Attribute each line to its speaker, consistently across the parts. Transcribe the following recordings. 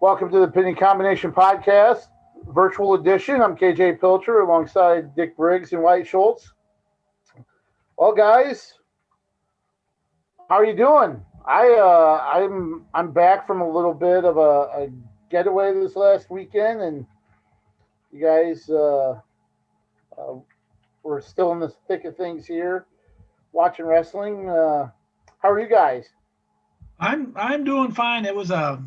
Speaker 1: Welcome to the Pinning Combination Podcast, virtual edition. I'm KJ Pilcher alongside Dick Briggs and Wyatt Schultz. Well, guys, how are you doing? I'm back from a little bit of a getaway this last weekend, and you guys we're still in the thick of things here, watching wrestling. How are you guys?
Speaker 2: I'm doing fine. It was a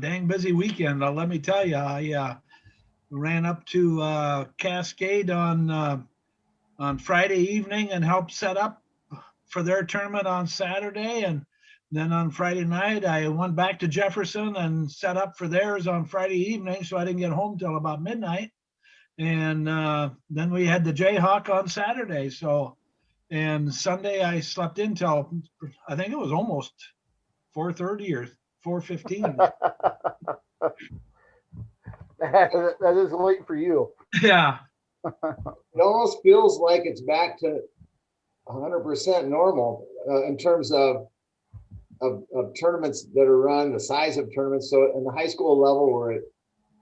Speaker 2: dang busy weekend. Let me tell you, I ran up to Cascade on Friday evening and helped set up for their tournament on Saturday, and then on Friday night I went back to Jefferson and set up for theirs on Friday evening. So I didn't get home till about midnight, and then we had the Jayhawk on Saturday. So and Sunday I slept in till I think it was almost 4:30 or 4:15.
Speaker 1: That is late for you.
Speaker 2: Yeah.
Speaker 3: It almost feels like it's back to 100% normal in terms of tournaments that are run, the size of tournaments. So in the high school level, we're at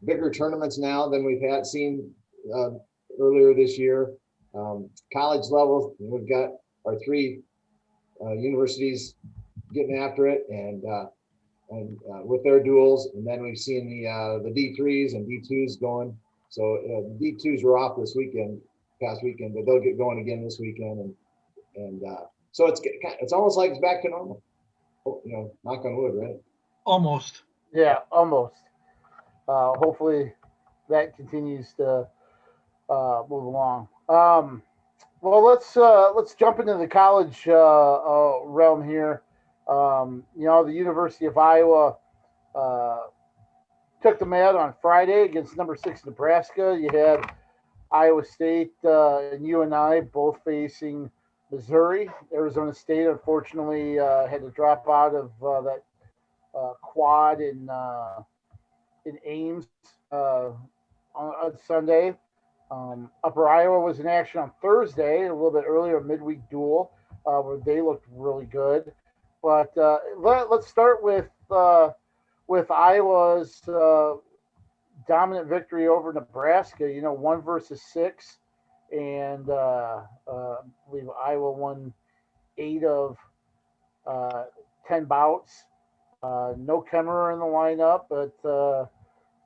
Speaker 3: bigger tournaments now than we've seen earlier this year. College level, we've got our three universities getting after it, and with their duels, and then we've seen the D3s and D2s going. So D2s were off this past weekend, but they'll get going again this weekend, and so it's almost like it's back to normal. Knock on wood, right?
Speaker 2: Almost.
Speaker 1: Yeah, almost. Hopefully, that continues to move along. Well, let's jump into the college realm here. The University of Iowa took the mat on Friday against number 6 Nebraska. You had Iowa State and UNI both facing Missouri. Arizona State, unfortunately, had to drop out of that quad in Ames on Sunday. Upper Iowa was in action on Thursday, a little bit earlier, a midweek duel where they looked really good. But let's start with Iowa's dominant victory over Nebraska. 1-6, and I believe Iowa won 8 of 10 bouts. No Kemmerer in the lineup, but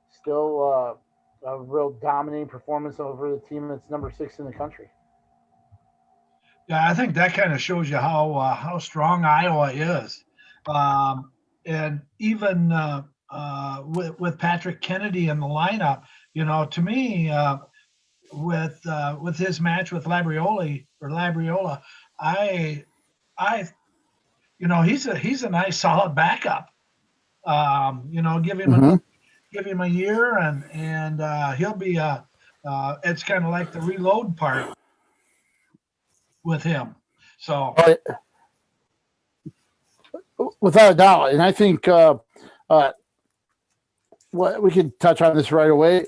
Speaker 1: still a real dominating performance over the team that's number 6 in the country.
Speaker 2: Yeah, I think that kind of shows you how strong Iowa is, and even with Patrick Kennedy in the lineup, to me, with his match with Labriola, he's a nice solid backup. Give him a year, and he'll be it's kind of like the reload part with him. So
Speaker 1: without a doubt, and I think what we could touch on this right away.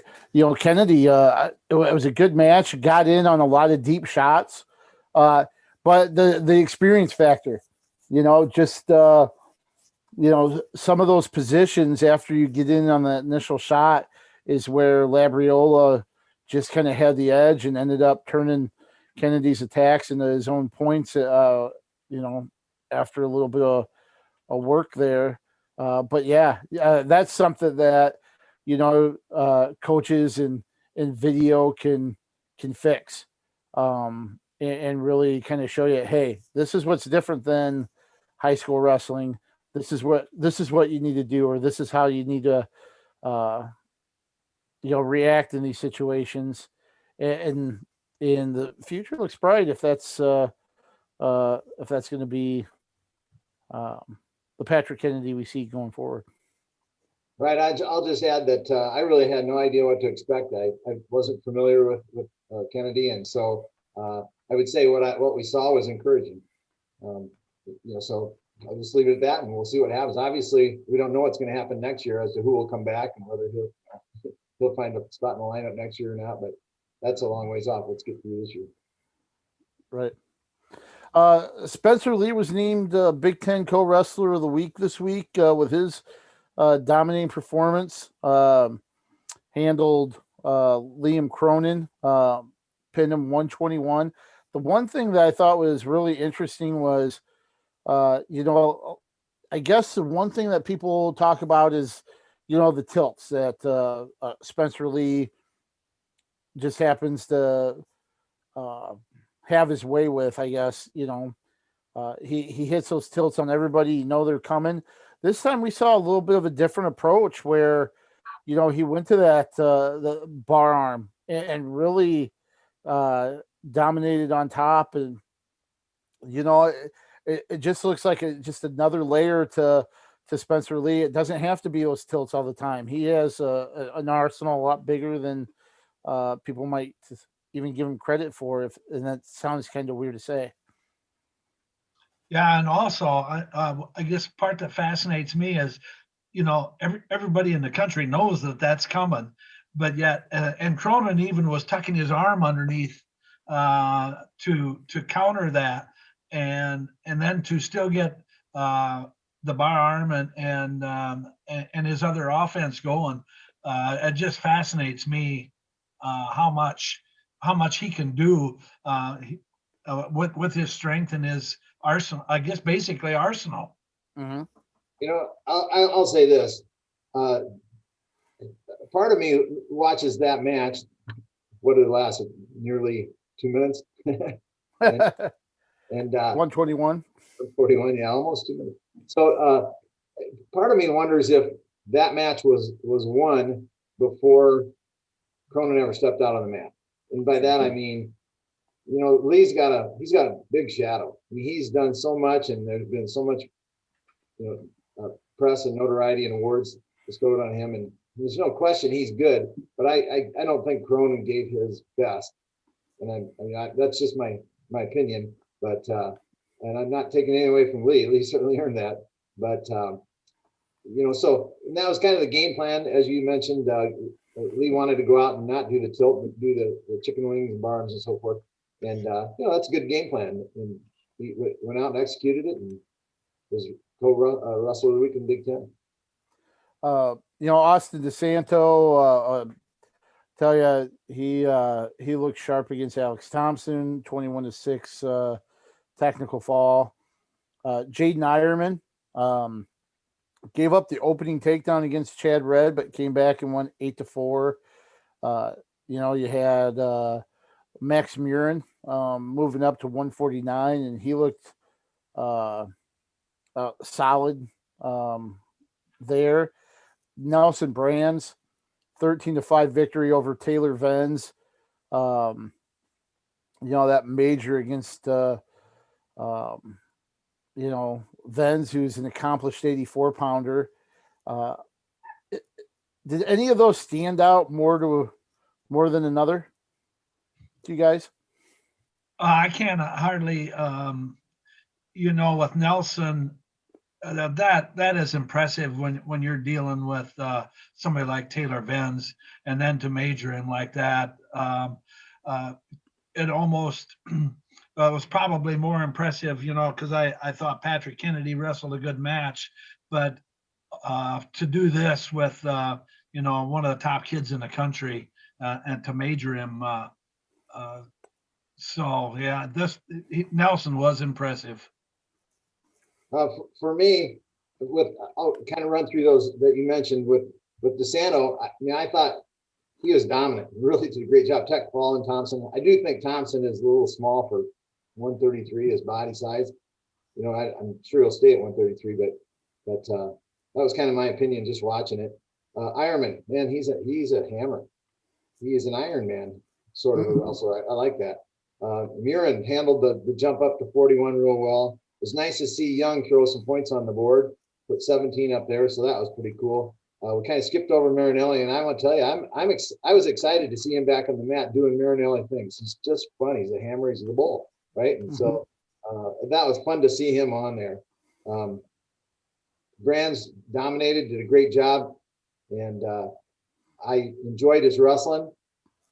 Speaker 1: Kennedy, it was a good match. Got in on a lot of deep shots, but the experience factor, some of those positions after you get in on the initial shot is where Labriola just kind of had the edge and ended up turning Kennedy's attacks into his own points, after a little bit of work there. But that's something that, coaches and video can fix, and really kind of show you, hey, this is what's different than high school wrestling. This is what you need to do, or this is how you need to, react in these situations. And the future looks bright if that's going to be the Patrick Kennedy we see going forward.
Speaker 3: Right. I'll just add that I really had no idea what to expect. I wasn't familiar with Kennedy, and so I would say what we saw was encouraging. So I'll just leave it at that, and we'll see what happens. Obviously, we don't know what's going to happen next year as to who will come back and whether he'll find a spot in the lineup next year or not. But that's a long ways off. Let's get through this year.
Speaker 1: Right. Spencer Lee was named Big Ten Co-Wrestler of the Week this week with his dominating performance. Handled Liam Cronin, pinned him 121. The one thing that I thought was really interesting was, I guess the one thing that people talk about is, the tilts that Spencer Lee just happens to have his way with, I guess. He hits those tilts on everybody. They're coming. This time we saw a little bit of a different approach where, he went to that the bar arm and really dominated on top. And, it just looks like just another layer to Spencer Lee. It doesn't have to be those tilts all the time. He has an arsenal a lot bigger than people might even give him credit for. And that sounds kind of weird to say.
Speaker 2: Yeah, and also, I guess part that fascinates me is, everybody in the country knows that that's coming, but yet, and Cronin even was tucking his arm underneath to counter that, and then to still get the bar arm and his other offense going. It just fascinates me how much he can do with his strength and his arsenal. I guess basically arsenal.
Speaker 1: Mm-hmm.
Speaker 3: I'll say this. Part of me watches that match. What did it last? Nearly 2 minutes. and
Speaker 1: 121.
Speaker 3: 41, yeah, almost 2 minutes. So part of me wonders if that match was won before Cronin ever stepped out on the mat. And by that I mean, Lee's got a big shadow. I mean, he's done so much, and there's been so much, press and notoriety and awards bestowed on him, and there's no question he's good. But I don't think Cronin gave his best, and that's just my opinion. But and I'm not taking anything away from Lee. Lee certainly earned that. But so that was kind of the game plan, as you mentioned. Lee wanted to go out and not do the tilt, but do the chicken wings and bar arms and so forth. And that's a good game plan. And he went out and executed it, and was co-wrestler of the week in Big Ten.
Speaker 1: Austin DeSanto, tell you he looked sharp against Alex Thompson, 21-6 technical fall. Jaden Ironman gave up the opening takedown against Chad Red, but came back and won 8-4. You had Max Murin moving up to 149, and he looked solid there. Nelson Brands, 13-5 victory over Taylor Venz. That major against Venz, who's an accomplished 84-pounder. Did any of those stand out more than another to you guys?
Speaker 2: I can't hardly, with Nelson, that is impressive when you're dealing with somebody like Taylor Venz, and then to major him like that. It almost was probably more impressive, because I thought Patrick Kennedy wrestled a good match, but to do this with one of the top kids in the country and to major him. So yeah, Nelson was impressive.
Speaker 3: For me, I'll kind of run through those that you mentioned with DeSanto. I thought he was dominant. Really did a great job. Tech Paul and Thompson. I do think Thompson is a little small for 133, his body size. I'm sure he'll stay at 133, but that was kind of my opinion just watching it. Ironman, man, he's a hammer. He is an Iron Man sort of a wrestler. I like that. Murin handled the jump up to 41 real well. It was nice to see Young throw some points on the board, put 17 up there, so that was pretty cool. We kind of skipped over Marinelli, and I want to tell you, I was excited to see him back on the mat doing Marinelli things. He's just fun. He's a hammer. He's the bull, right? And so that was fun to see him on there. Brands dominated, did a great job, and I enjoyed his wrestling.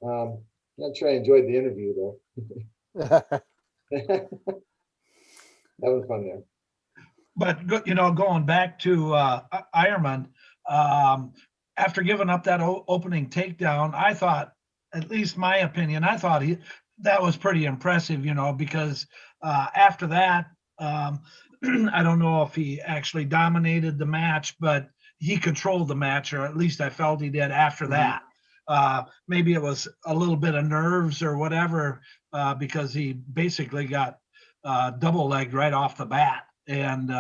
Speaker 3: Not sure I enjoyed the interview though. That was fun there.
Speaker 2: But going back to Ironman, after giving up that opening takedown, I thought, at least my opinion, I thought that was pretty impressive, because after that, I don't know if he actually dominated the match, but he controlled the match, or at least I felt he did after that. Maybe it was a little bit of nerves or whatever, because he basically got double-legged right off the bat. And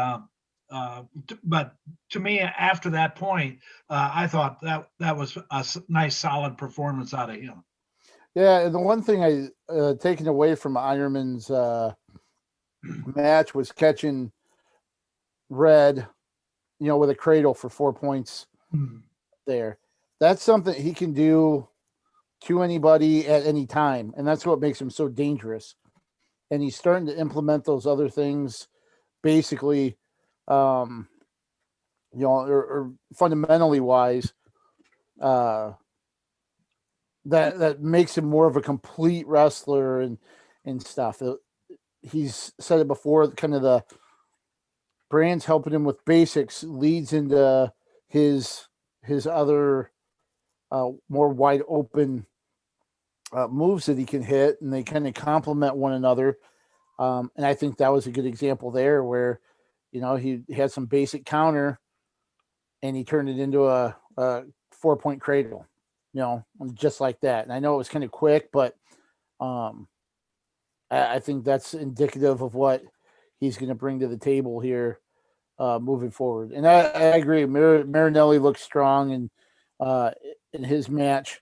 Speaker 2: but to me, after that point, I thought that was a nice, solid performance out of him.
Speaker 1: Yeah, the one thing I taken away from Ironman's match was catching Red, with a cradle for 4 points there. That's something he can do to anybody at any time, and that's what makes him so dangerous. And he's starting to implement those other things, basically, or fundamentally wise, that makes him more of a complete wrestler and stuff. He's said it before, kind of the Brand's helping him with basics leads into his other more wide open moves that he can hit, and they kind of complement one another. And I think that was a good example there where, he had some basic counter and he turned it into a 4-point cradle, just like that. And I know it was kind of quick, but I think that's indicative of what he's going to bring to the table here moving forward. And I agree. Marinelli looks strong in his match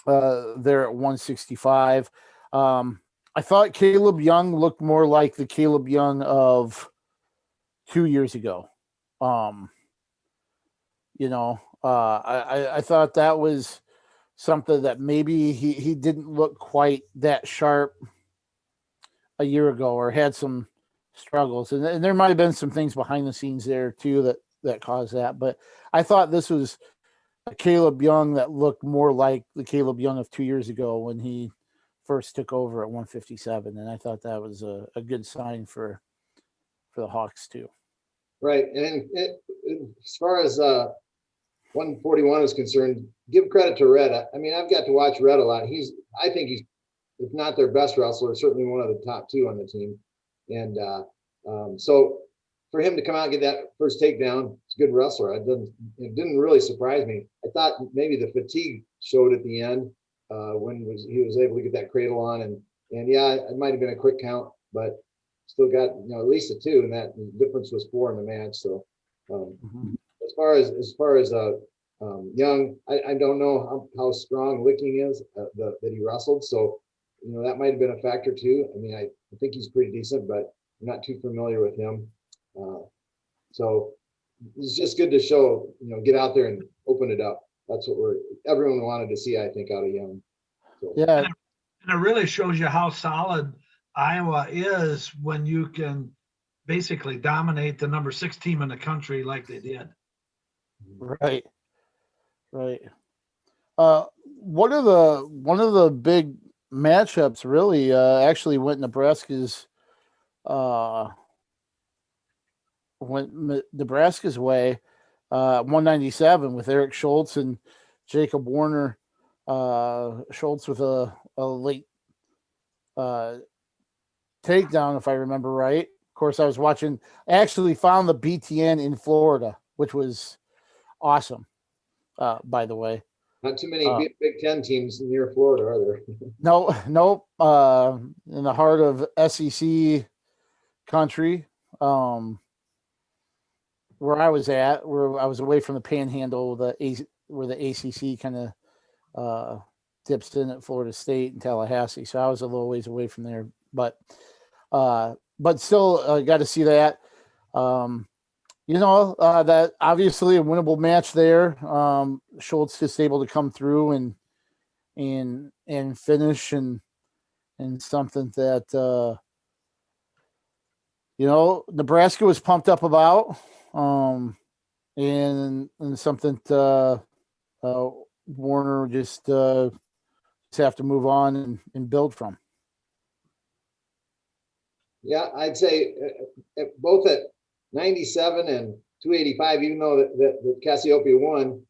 Speaker 1: there at 165. I thought Caleb Young looked more like the Caleb Young of 2 years ago. I thought that was something that maybe he didn't look quite that sharp a year ago, or had some struggles. And there might have been some things behind the scenes there too that caused that. But I thought this was a Caleb Young that looked more like the Caleb Young of 2 years ago when he first took over at 157. And I thought that was a good sign for the Hawks too.
Speaker 3: Right. And as far as 141 is concerned, give credit to Red. I mean, I've got to watch Red a lot. I think he's, if not their best wrestler, certainly one of the top two on the team. And so for him to come out and get that first takedown, it's a good wrestler. It didn't really surprise me. I thought maybe the fatigue showed at the end when he was able to get that cradle on, and yeah, it might have been a quick count, but still got at least a 2, and that difference was 4 in the match. So as far as Young, I don't know how strong Licking is that he wrestled, so that might have been a factor too. I mean, I think he's pretty decent, but I'm not too familiar with him. So it's just good to show, get out there and open it up. That's what everyone wanted to see, I think, out of Young. So.
Speaker 1: Yeah.
Speaker 2: And it really shows you how solid Iowa is when you can basically dominate the number 6 team in the country like they did.
Speaker 1: Right. One of the big matchups really actually went Nebraska's way, 197 with Eric Schultz and Jacob Warner. Schultz with a late takedown, if I remember right. Of course, I actually found the BTN in Florida, which was awesome, by the way.
Speaker 3: Not too many Big Ten teams near Florida, are there?
Speaker 1: No. In the heart of SEC country, where I was at, where I was away from the Panhandle, where the ACC kind of dips in at Florida State and Tallahassee. So I was a little ways away from there, but still got to see that. That obviously a winnable match there. Schultz just able to come through and finish and something that Nebraska was pumped up about, and something Warner just have to move on and build from.
Speaker 3: Yeah, I'd say both at 97 and 285, even though that Cassiopeia won,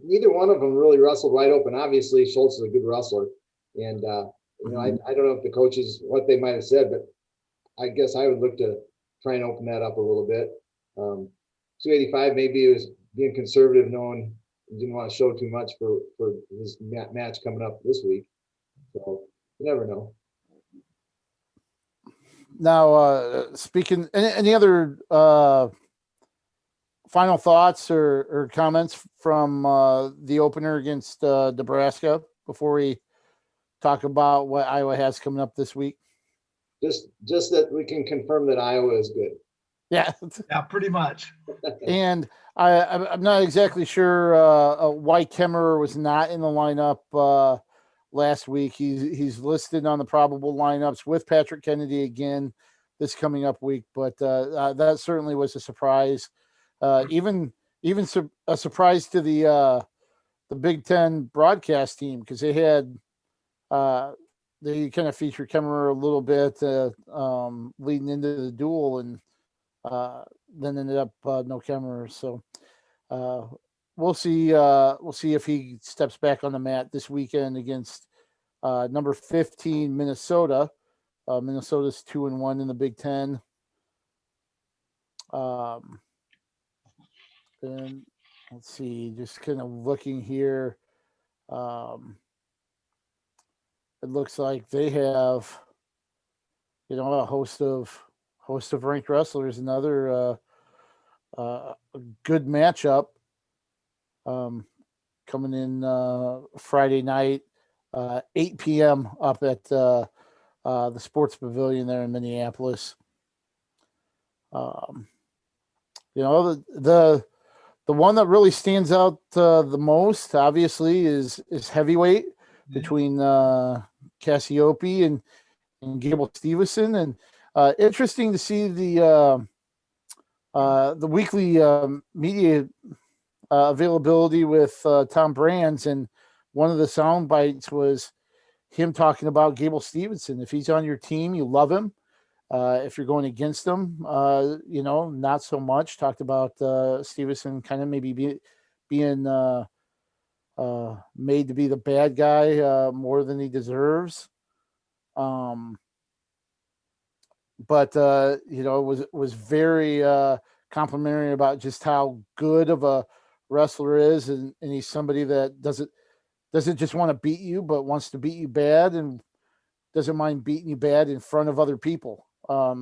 Speaker 3: neither one of them really wrestled wide open. Obviously, Schultz is a good wrestler. And, I don't know if the coaches, what they might have said, but I guess I would look to try and open that up a little bit. 285, maybe it was being conservative, knowing he didn't want to show too much for his match coming up this week. So you never know.
Speaker 1: Now, speaking, any other final thoughts or comments from the opener against Nebraska before we talk about what Iowa has coming up this week?
Speaker 3: Just that we can confirm that Iowa is good.
Speaker 1: Yeah,
Speaker 2: pretty much.
Speaker 1: And I'm not exactly sure why Kemmerer was not in the lineup last week. He's listed on the probable lineups with Patrick Kennedy again this coming up week, but that certainly was a surprise. Even a surprise to the Big Ten broadcast team, because they had they kind of featured Kemmerer a little bit leading into the duel, and then ended up no Kemmerer. So we'll see if he steps back on the mat this weekend against number 15 Minnesota. Minnesota's 2-1 in the Big Ten. And let's see, just kind of looking here. It looks like they have, a host of ranked wrestlers. Another good matchup coming in Friday night, 8 p.m. up at the Sports Pavilion there in Minneapolis. The one that really stands out the most, obviously, is heavyweight between Cassiope and Gable Stevenson. And interesting to see the weekly media availability with Tom Brands, and one of the sound bites was him talking about Gable Stevenson. If he's on your team, you love him. If you're going against him, not so much. Talked about Stevenson kind of maybe being made to be the bad guy more than he deserves. But it was very complimentary about just how good of a wrestler is, and he's somebody that doesn't just want to beat you, but wants to beat you bad and doesn't mind beating you bad in front of other people.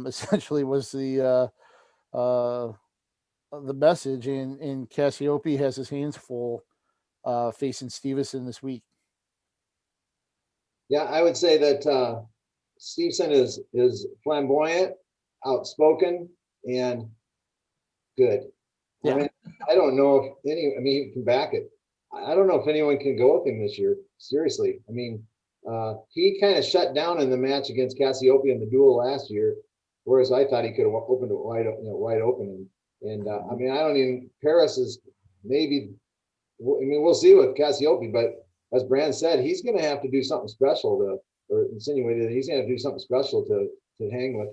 Speaker 1: Essentially was the message, and Cassiope has his hands full facing Stevenson this week.
Speaker 3: Yeah, I would say that Stevenson is flamboyant, outspoken, and good.
Speaker 1: Yeah.
Speaker 3: I mean, I don't know if he can back it. I don't know if anyone can go with him this year. Seriously. I mean, he kind of shut down in the match against Cassiope in the duel last year, whereas I thought he could have opened it wide open. And Paris is maybe, we'll see with Cassiope, but as Brand said, he's going to have to do something special or insinuated that he's going to do something special to hang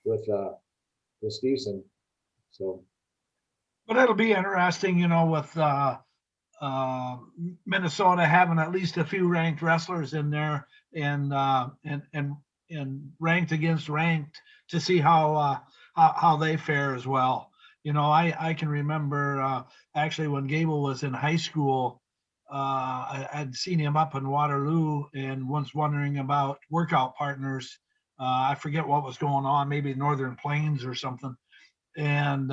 Speaker 3: with Stevenson. So,
Speaker 2: but it'll be interesting, with Minnesota having at least a few ranked wrestlers in there, and ranked against ranked, to see how they fare as well. I can remember actually when Gable was in high school, I'd seen him up in Waterloo and was wondering about workout partners. I forget what was going on, maybe Northern Plains or something. And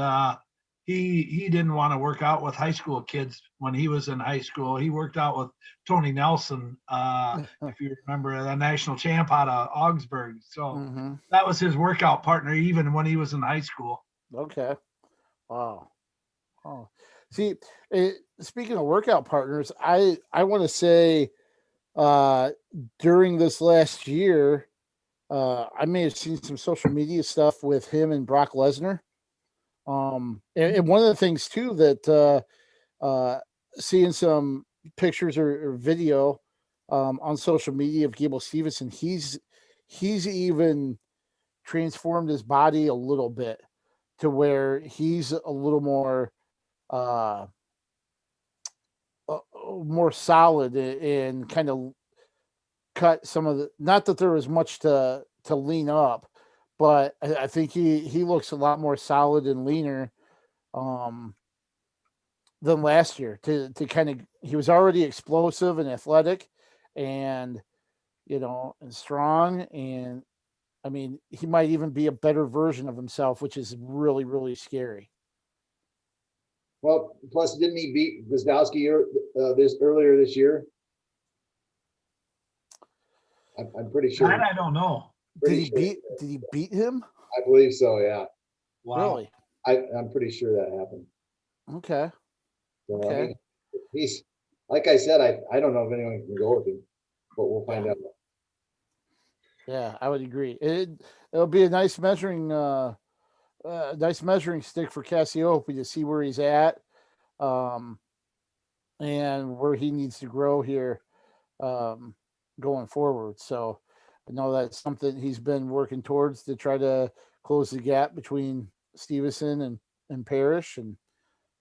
Speaker 2: he didn't want to work out with high school kids when he was in high school. He worked out with Tony Nelson, if you remember, the national champ out of Augsburg. So that was his workout partner even when he was in high school.
Speaker 1: Okay. Wow. Oh, see, speaking of workout partners, I want to say during this last year, I may have seen some social media stuff with him and Brock Lesnar. And one of the things too that seeing some pictures or video on social media of Gable Stevenson, he's even transformed his body a little bit to where he's a little more more solid and kind of cut some of the, not that there was much to lean up, but I think he looks a lot more solid and leaner than last year. To kind of, he was already explosive and athletic and, you know, and strong. And I mean, he might even be a better version of himself, which is really, really scary.
Speaker 3: Well, plus, didn't he beat Gazette this earlier this year? I'm pretty sure.
Speaker 2: That I don't know.
Speaker 1: Did he beat him?
Speaker 3: I believe so. Yeah.
Speaker 2: Wow.
Speaker 1: Really?
Speaker 3: I'm pretty sure that happened.
Speaker 1: Okay.
Speaker 3: So,
Speaker 1: Okay.
Speaker 3: I mean, he's, like I said, I don't know if anyone can go with him, but we'll find out.
Speaker 1: Yeah, I would agree. It'll be a nice measuring stick for Cassiope to see where he's at, and where he needs to grow here, going forward. So I know that's something he's been working towards to try to close the gap between Stevenson and Parrish, and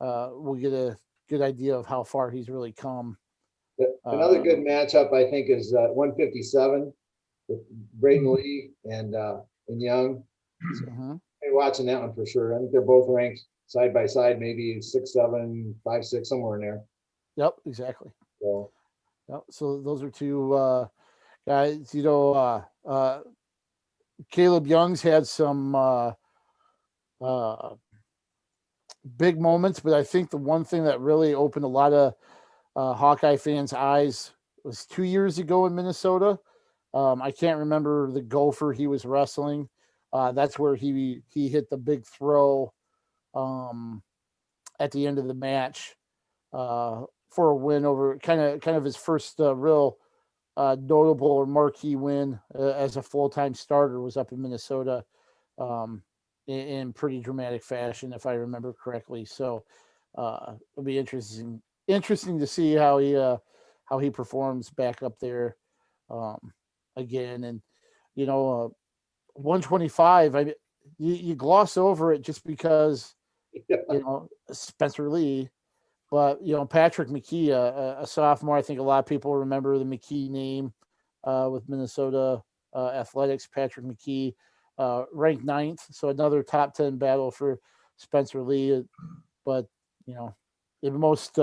Speaker 1: we'll get a good idea of how far he's really come.
Speaker 3: Another good matchup, I think, is 157 with Braden Lee and Young. So, I'm watching that one for sure. I think they're both ranked side by side, maybe 6'7", 5'6", somewhere in there.
Speaker 1: Yep, exactly.
Speaker 3: So,
Speaker 1: yep. So those are two guys. You know, Caleb Young's had some big moments, but I think the one thing that really opened a lot of Hawkeye fans' eyes was 2 years ago in Minnesota. I can't remember the gopher he was wrestling. That's where he hit the big throw at the end of the match for a win over kind of his first real notable or marquee win as a full-time starter was up in Minnesota in pretty dramatic fashion, if I remember correctly. So it'll be interesting to see how he performs back up there again. And you know, 125, you gloss over it just because you know Spencer Lee, but you know Patrick McKee, a sophomore. I think a lot of people remember the McKee name with Minnesota Athletics. Patrick McKee, ranked 9th, so another top 10 battle for Spencer Lee. But you know, in most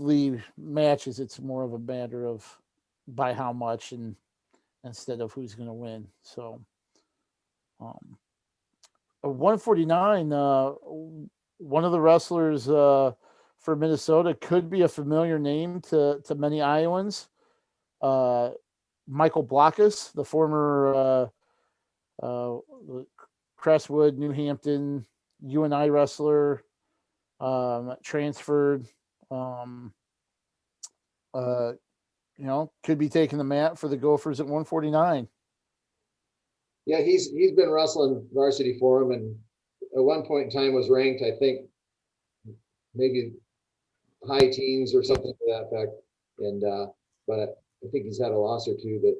Speaker 1: Lee matches, it's more of a matter of by how much and instead of who's going to win. So, 149. One of the wrestlers for Minnesota could be a familiar name to many Iowans. Michael Blockas, the former Crestwood, New Hampton, UNI wrestler, transferred. You know, could be taking the mat for the Gophers at 149.
Speaker 3: Yeah, he's been wrestling varsity for him, and at one point in time was ranked, I think, maybe high teens or something to that effect. And but I think he's had a loss or two that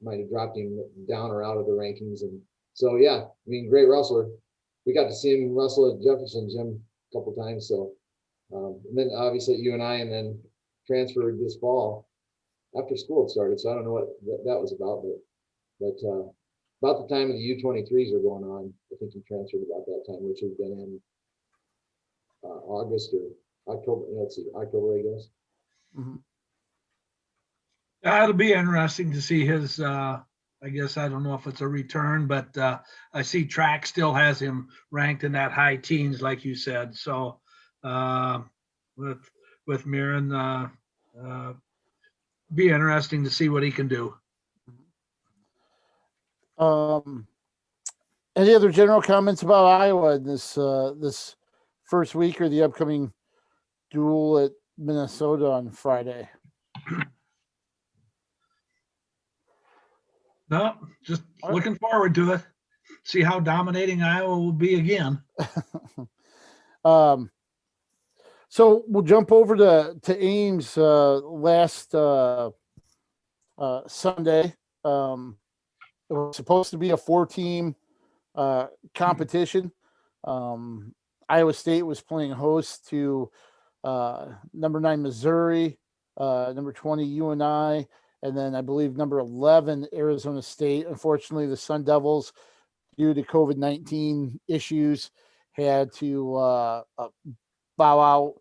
Speaker 3: might have dropped him down or out of the rankings. And so, yeah, I mean, great wrestler. We got to see him wrestle at Jefferson Gym a couple times. So, and then obviously at UNI, and then transferred this fall after school started. So I don't know what that was about, but about the time of the U23s were going on, I think he transferred about that time, which would have been in August or October. Let's see, October, I guess.
Speaker 1: Mm-hmm.
Speaker 2: It'll be interesting to see his, I guess, I don't know if it's a return, but I see track still has him ranked in that high teens, like you said. So with Mirren, be interesting to see what he can do.
Speaker 1: Any other general comments about Iowa in this first week or the upcoming duel at Minnesota on Friday?
Speaker 2: No, just looking forward to it. See how dominating Iowa will be again.
Speaker 1: So we'll jump over to Ames last Sunday. It was supposed to be a 4-team competition. Iowa State was playing host to number 9 Missouri, number 20 UNI, and then I believe number 11 Arizona State. Unfortunately, the Sun Devils, due to COVID-19 issues, had to bow out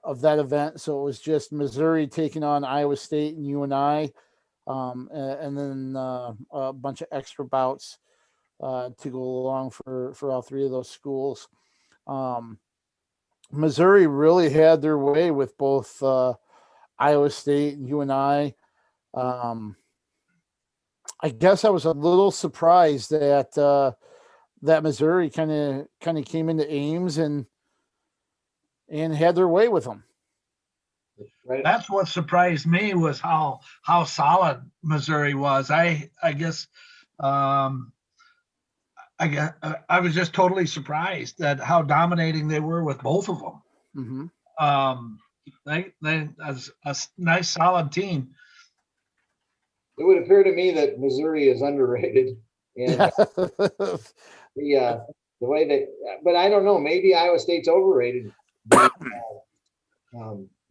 Speaker 1: of that event. So it was just Missouri taking on Iowa State and UNI, and then a bunch of extra bouts to go along for all three of those schools. Missouri really had their way with both Iowa State and UNI. I guess I was a little surprised that that Missouri kind of came into Ames and had their way with them.
Speaker 3: Right.
Speaker 2: That's what surprised me, was how solid Missouri was. I guess I was just totally surprised at how dominating they were with both of them. They as a nice solid team.
Speaker 3: It would appear to me that Missouri is underrated, and the way that, but I don't know, maybe Iowa State's overrated.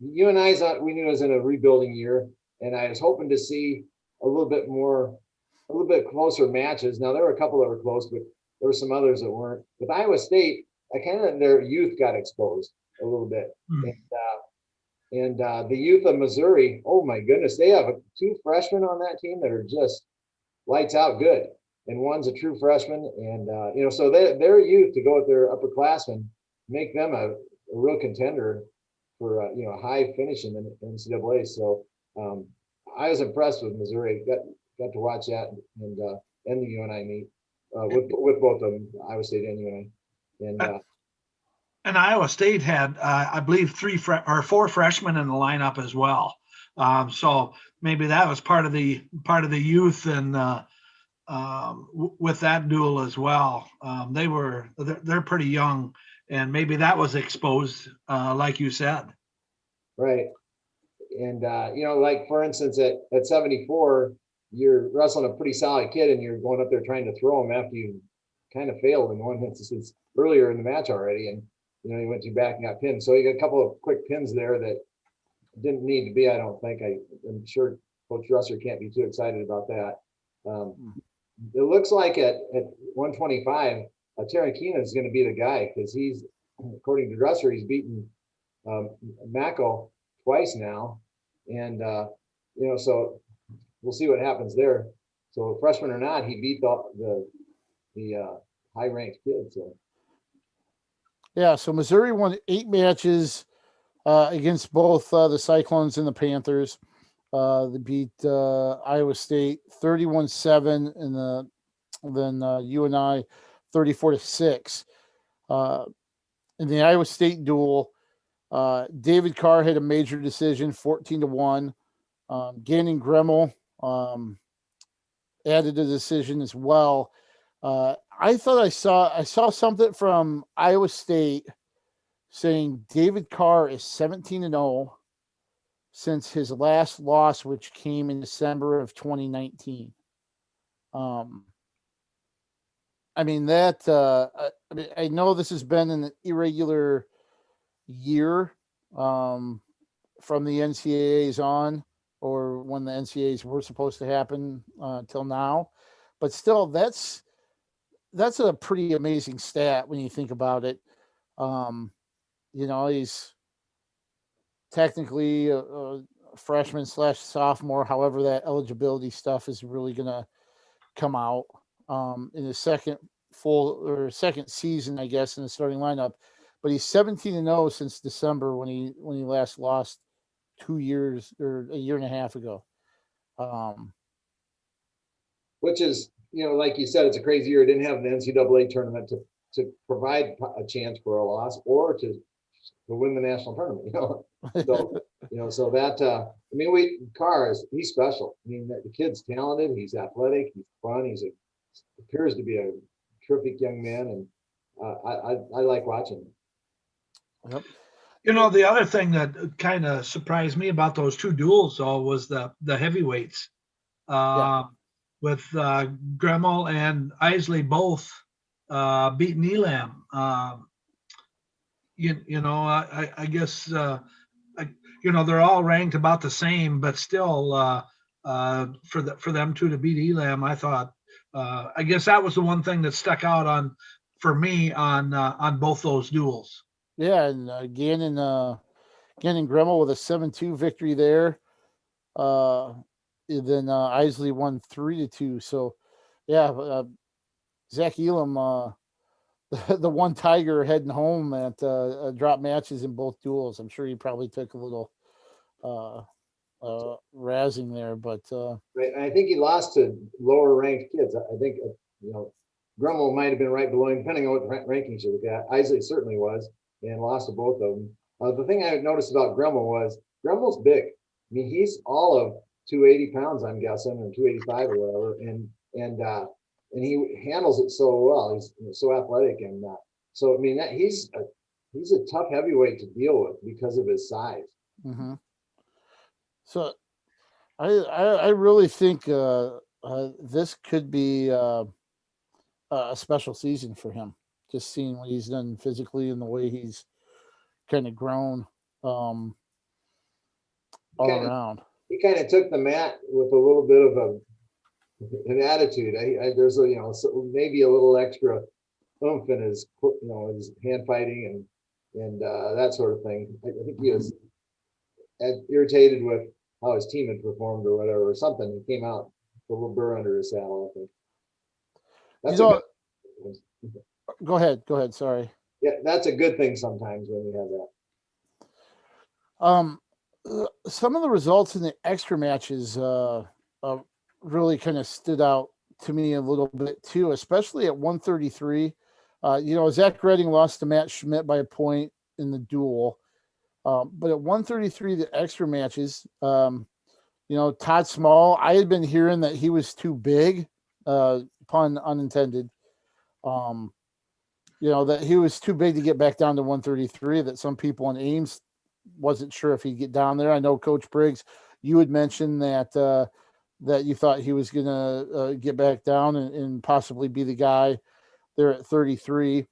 Speaker 3: UNI's we knew it was in a rebuilding year, and I was hoping to see a little bit closer matches. Now there were a couple that were close, but there were some others that weren't. With Iowa State, their youth got exposed a little bit, and the youth of Missouri, oh my goodness, they have 2 freshmen on that team that are just lights out good, and one's a true freshman, and so their youth to go with their upperclassmen make them a real contender for high finish in the NCAA. So I was impressed with Missouri. Got to watch that and the UNI meet with both of them, Iowa State and UNI.
Speaker 2: And Iowa State had, I believe, 4 freshmen in the lineup as well. So maybe that was part of the youth and with that duel as well. They're pretty young, and maybe that was exposed, like you said.
Speaker 3: Right. And like for instance, at 74, you're wrestling a pretty solid kid, and you're going up there trying to throw him after you kind of failed in one instance earlier in the match already, and he went to back and got pinned. So you got a couple of quick pins there that didn't need to be. I don't think. I'm sure Coach Dresser can't be too excited about that. It looks like at 125, Tarakina is going to be the guy, because he's, according to Dresser, he's beaten Mako twice now, and so we'll see what happens there. So freshman or not, he beat the high ranked kid. So
Speaker 1: yeah, so Missouri won 8 matches against both the Cyclones and the Panthers. They beat Iowa State 31-7, and then UNI 34-6. In the Iowa State duel, David Carr had a major decision, 14-1. Gannon Gremmel added a decision as well. I thought I saw something from Iowa State saying David Carr is 17-0 since his last loss, which came in December of 2019. I mean that I know this has been an irregular year from the NCAAs on, or when the NCAAs were supposed to happen till now, but still that's a pretty amazing stat when you think about it. He's technically a freshman / sophomore, however that eligibility stuff is really going to come out in his second season, I guess, in the starting lineup. But he's 17-0 since December, when he last lost 2 years or a year and a half ago.
Speaker 3: Which is, like you said, it's a crazy year. It didn't have an NCAA tournament to provide a chance for a loss or to win the national tournament. So that Carr he's special. I mean, the kid's talented. He's athletic. He's fun. Appears to be a terrific young man, and I like watching him.
Speaker 1: Yep.
Speaker 2: The other thing that kind of surprised me about those 2 duels, though, was the heavyweights. With Gremmel and Isley both beating Elam. I guess they're all ranked about the same, but still, for them two to beat Elam, I thought. I guess that was the one thing that stuck out for me on both those duels.
Speaker 1: Yeah, and Gannon Gremmel with a 7-2 victory there. Then Isley won 3-2. So, yeah, Zach Elam, the one Tiger heading home at drop matches in both duels. I'm sure he probably took a little razzing there, but
Speaker 3: right. And I think he lost to lower ranked kids. I think Grummel might have been right below him, depending on what rankings you look at. Isaac certainly was, and lost to both of them. The thing I noticed about Grummel was Grummel's big. I mean, he's all of 280 pounds, I'm guessing, or 285 or whatever, and he handles it so well. He's so athletic, and so I mean that he's a tough heavyweight to deal with because of his size.
Speaker 1: Mm-hmm. So I really think this could be a special season for him. Just seeing what he's done physically and the way he's kind of grown all around.
Speaker 3: He kind of took the mat with a little bit of an attitude. There's maybe a little extra oomph in his his hand fighting and that sort of thing. I think he was irritated with how his team had performed or whatever, or something. He came out with a little burr under his saddle, I think. That's
Speaker 1: Go ahead. Sorry.
Speaker 3: Yeah, that's a good thing sometimes when you
Speaker 1: have that. Some of the results in the extra matches really kind of stood out to me a little bit too, especially at 133. Zach Redding lost to Matt Schmidt by a point in the duel. But at 133, the extra matches, Todd Small, I had been hearing that he was too big, pun unintended. That he was too big to get back down to 133, that some people in Ames wasn't sure if he'd get down there. I know Coach Briggs, you had mentioned that you thought he was going to get back down and possibly be the guy there at 33.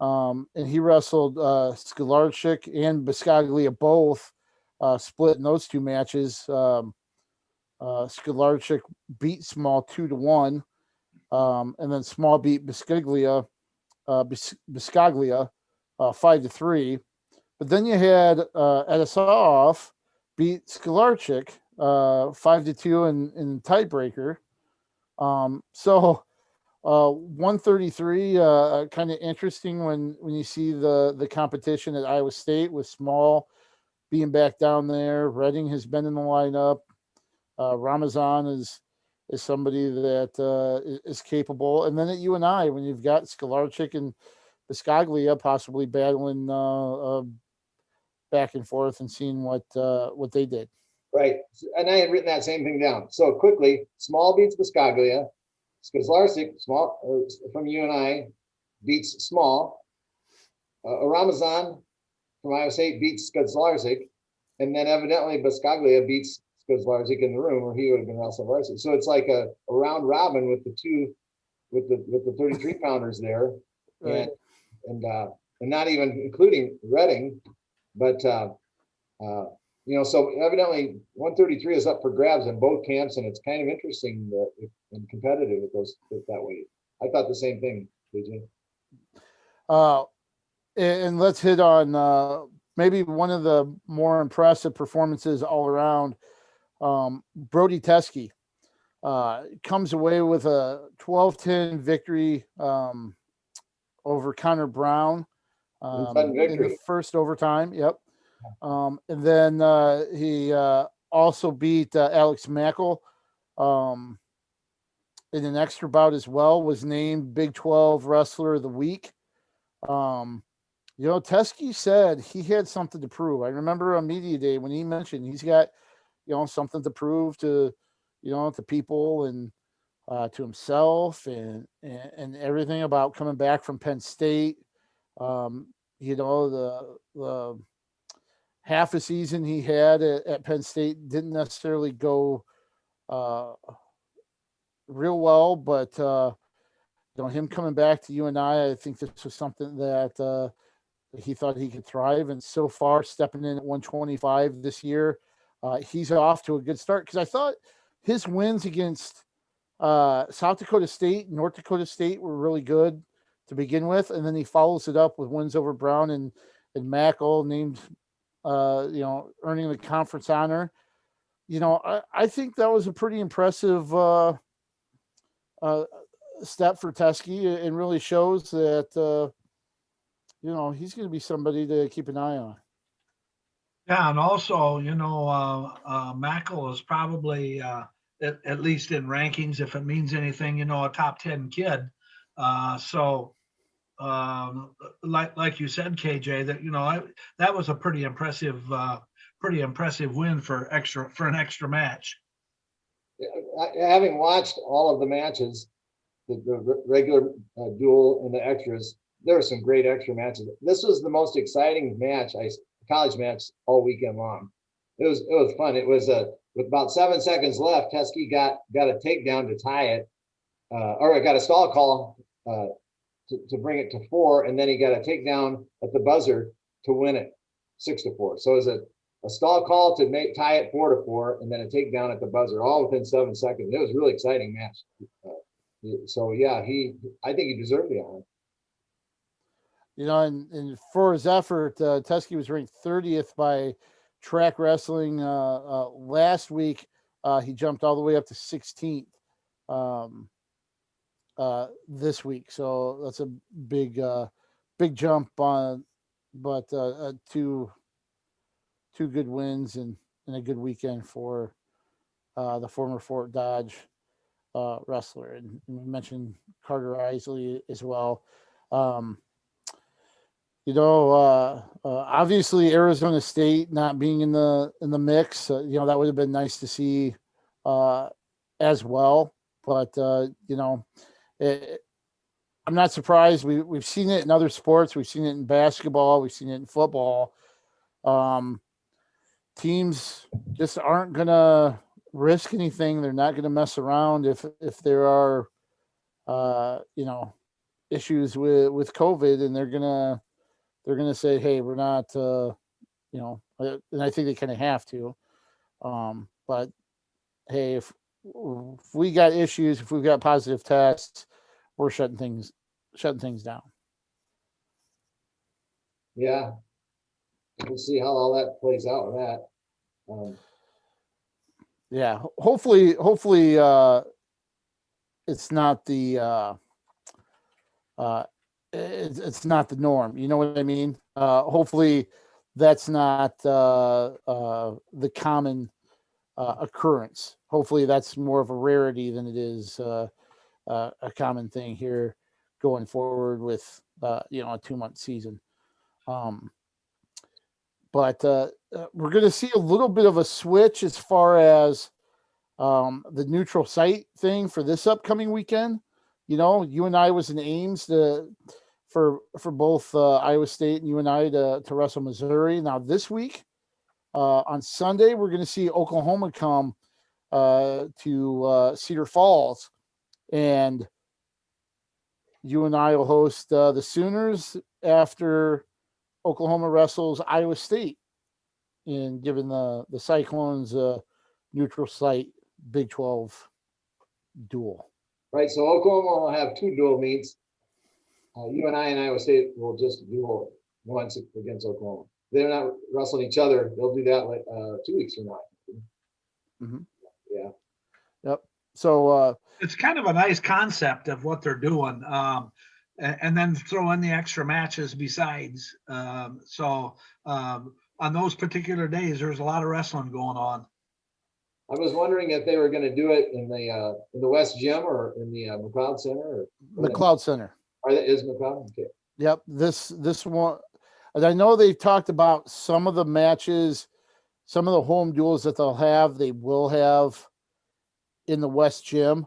Speaker 1: And he wrestled Scholarczyk and Biscaglia both split in those two matches. Scholarczyk beat Small 2-1, and then Small beat Biscaglia 5-3. But then you had Edisov beat Scholarczyk 5-2 in tiebreaker. So 133, kind of interesting when you see the competition at Iowa State with Small being back down there. Redding has been in the lineup. Ramazan is somebody that is capable. And then at UNI, when you've got Scholarczyk and Biscaglia possibly battling back and forth and seeing what they did.
Speaker 3: Right. And I had written that same thing down. So quickly, Small beats Biscaglia. Scholarczyk, Small from UNI, beats Small. Ramazan from Iowa State beats Scholarczyk. And then evidently Biscaglia beats Scholarczyk in the room, or he would have been wrestling varsity. So it's like a round robin with the two, with the 33 pounders there. Right. And not even including Redding, but so evidently 133 is up for grabs in both camps, and it's kind of interesting and competitive with that weight. I thought the same thing, DJ.
Speaker 1: And let's hit on maybe one of the more impressive performances all around. Brody Teske comes away with a 12-10 victory over Connor Brown in the first overtime. Yep. And then he also beat Alex Mackel in an extra bout as well, was named Big 12 Wrestler of the Week. Teske said he had something to prove. I remember on media day when he mentioned he's got, something to prove to, to people and to himself and everything about coming back from Penn State. The half a season he had at Penn State didn't necessarily go real well, but him coming back to UNI, I think this was something that he thought he could thrive. And so far, stepping in at 125 this year, he's off to a good start. Because I thought his wins against South Dakota State, North Dakota State were really good to begin with, and then he follows it up with wins over Brown and Mackle, named earning the conference honor. I think that was a pretty impressive step for Teske, and really shows that he's going to be somebody to keep an eye on.
Speaker 2: Yeah, and also, Mackle is probably, at least in rankings, if it means anything, a top 10 kid. Like you said, KJ, that that was a pretty impressive win for an extra match.
Speaker 3: Having watched all of the matches, the regular duel and the extras, there were some great extra matches. This was the most exciting college match all weekend long. It was fun. It was with about 7 seconds left, Teske got a takedown to tie it, or got a stall call to bring it to 4, and then he got a takedown at the buzzer to win it 6-4. So it was a stall call to tie it 4-4, and then a takedown at the buzzer, all within 7 seconds. It was a really exciting match. So yeah, I think he deserved the honor.
Speaker 1: And for his effort, Teske was ranked 30th by Track Wrestling last week. He jumped all the way up to 16th this week, so that's a big jump on. But two good wins and a good weekend for the former Fort Dodge wrestler, and we mentioned Carter Isley as well. Obviously Arizona State not being in the mix, that would have been nice to see as well. But I'm not surprised. We've seen it in other sports. We've seen it in basketball. We've seen it in football. Teams just aren't gonna risk anything. They're not gonna mess around if there are issues with COVID, and they're gonna say, hey, we're not, and I think they kind of have to. But hey, if we got issues, if we've got positive tests, we're shutting things down.
Speaker 3: Yeah, we'll see how all that plays out with that.
Speaker 1: Yeah, hopefully, it's not the. It's not the norm. You know what I mean? Hopefully that's not the common occurrence. Hopefully that's more of a rarity than it is a common thing here going forward with a 2-month season. But we're going to see a little bit of a switch as far as the neutral site thing for this upcoming weekend. UNI was in Ames for both Iowa State and UNI to wrestle Missouri. Now this week, on Sunday, we're going to see Oklahoma come to Cedar Falls, and UNI will host the Sooners after Oklahoma wrestles Iowa State, and given the Cyclones neutral site Big 12 duel.
Speaker 3: Right, so Oklahoma will have 2 dual meets. UNI and Iowa State will just duel once against Oklahoma. They're not wrestling each other. They'll do that 2 weeks from now.
Speaker 1: Mm-hmm.
Speaker 3: Yeah.
Speaker 1: Yep. So
Speaker 2: it's kind of a nice concept of what they're doing, and then throw in the extra matches besides. So on those particular days, there's a lot of wrestling going on.
Speaker 3: I was wondering if they were going to do it in the West Gym or in the McLeod Center. Or
Speaker 1: McLeod Center.
Speaker 3: Is McLeod? Okay.
Speaker 1: Yep. This one, and I know they've talked about some of the matches, some of the home duels that they will have in the West Gym.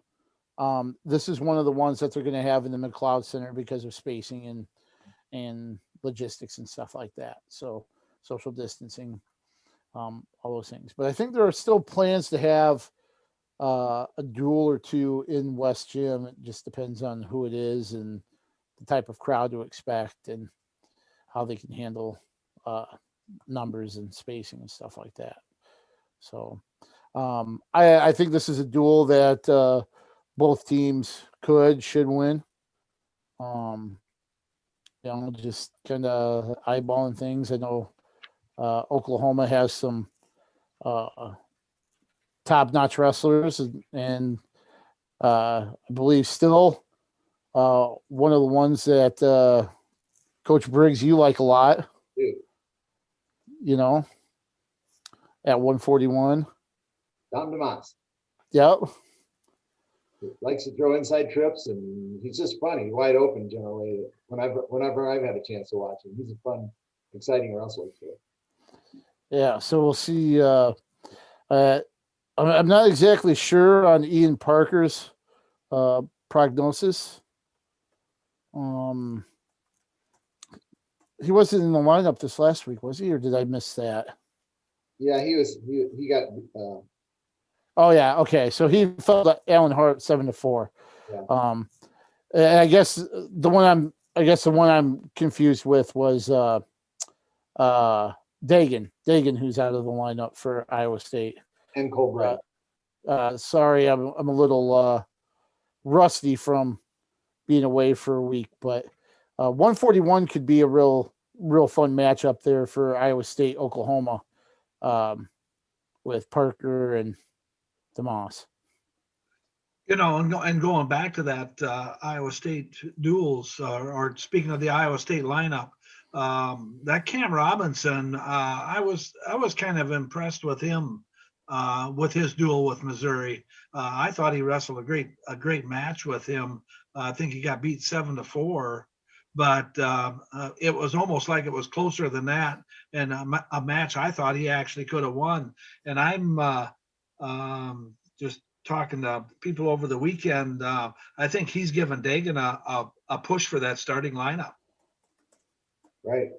Speaker 1: This is one of the ones that they're going to have in the McLeod Center because of spacing and logistics and stuff like that. So social distancing. All those things. But I think there are still plans to have a duel or two in West Gym. It just depends on who it is and the type of crowd to expect and how they can handle numbers and spacing and stuff like that. So I think this is a duel that both teams should win. Just kind of eyeballing things. I know Oklahoma has some top-notch wrestlers, and I believe still one of the ones that Coach Briggs you like a lot. At 141.
Speaker 3: Dom DeMoss.
Speaker 1: Yep.
Speaker 3: Likes to throw inside trips, and he's just funny, wide open generally. Whenever I've had a chance to watch him, he's a fun, exciting wrestler too.
Speaker 1: Yeah, so we'll see. I'm not exactly sure on Ian Parker's prognosis. He wasn't in the lineup this last week, was he, or did I miss that?
Speaker 3: Yeah, he was. He got.
Speaker 1: Oh yeah, okay. So he fell to Alan Hart 7-4.
Speaker 3: Yeah.
Speaker 1: And I guess the one I'm confused with was Dagan, who's out of the lineup for Iowa State.
Speaker 3: And Colbert.
Speaker 1: Sorry, I'm a little rusty from being away for a week, but 141 could be a real fun matchup there for Iowa State, Oklahoma, with Parker and DeMoss.
Speaker 2: And going back to that Iowa State duels, or speaking of the Iowa State lineup, that Cam Robinson, I was kind of impressed with him with his duel with Missouri. I thought he wrestled a great match with him. I think he got beat 7-4, but it was almost like it was closer than that, and a match I thought he actually could have won. And I'm just talking to people over the weekend. I think he's given Dagan a push for that starting lineup.
Speaker 3: Right.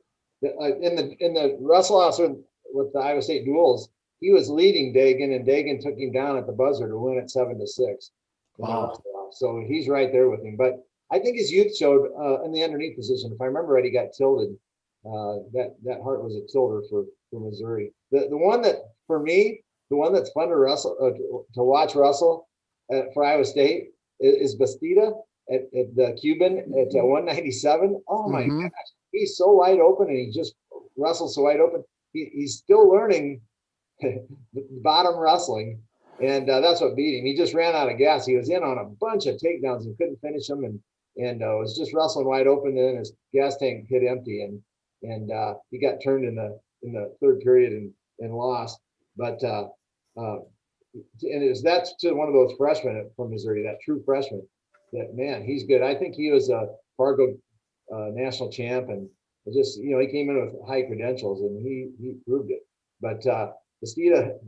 Speaker 3: In the wrestle house with the Iowa State duels, he was leading Dagan, and Dagan took him down at the buzzer to win at 7-6.
Speaker 1: Wow.
Speaker 3: So he's right there with him. But I think his youth showed in the underneath position. If I remember right, he got tilted. That Hart was a tilter for Missouri. The one that, for me, the one that's fun to wrestle, to watch wrestle for Iowa State is Bastida at the Cuban at 197. Oh my gosh, he's so wide open, and he just wrestles so wide open. He's still learning bottom wrestling, and that's what beat him. He just ran out of gas. He was in on a bunch of takedowns and couldn't finish them, and was just wrestling wide open. Then his gas tank hit empty, and he got turned in the third period and lost. But that's to one of those freshmen from Missouri, that true freshman. That, man, he's good. I think he was a Fargo national champ, and just, he came in with high credentials, and he proved it. But Bastida,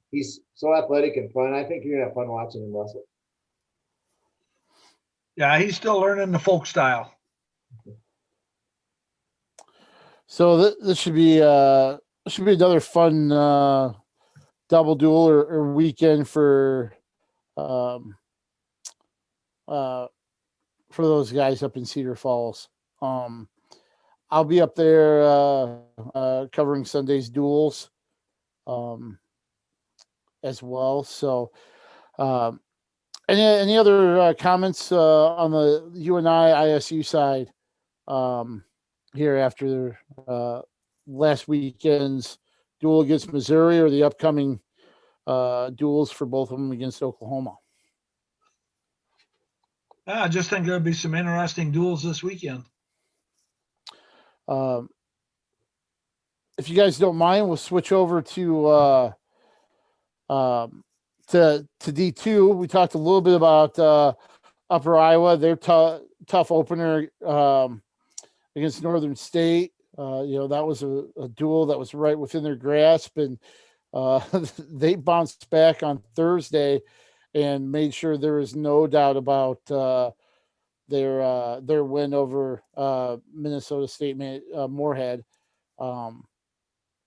Speaker 3: he's so athletic and fun. I think you're gonna have fun watching him wrestle.
Speaker 2: Yeah, he's still learning the folk style.
Speaker 1: So this should be another fun double duel or weekend for those guys up in Cedar Falls. I'll be up there covering Sunday's duels as well. So any other comments on the UNI ISU side here after last weekend's duel against Missouri, or the upcoming duels for both of them against Oklahoma?
Speaker 2: I just think there'll be some interesting duels this weekend.
Speaker 1: If you guys don't mind, we'll switch over to D2. We talked a little bit about Upper Iowa, their tough opener against Northern State. That was a duel that was right within their grasp, and they bounced back on Thursday and made sure there was no doubt about their win over Minnesota State Moorhead,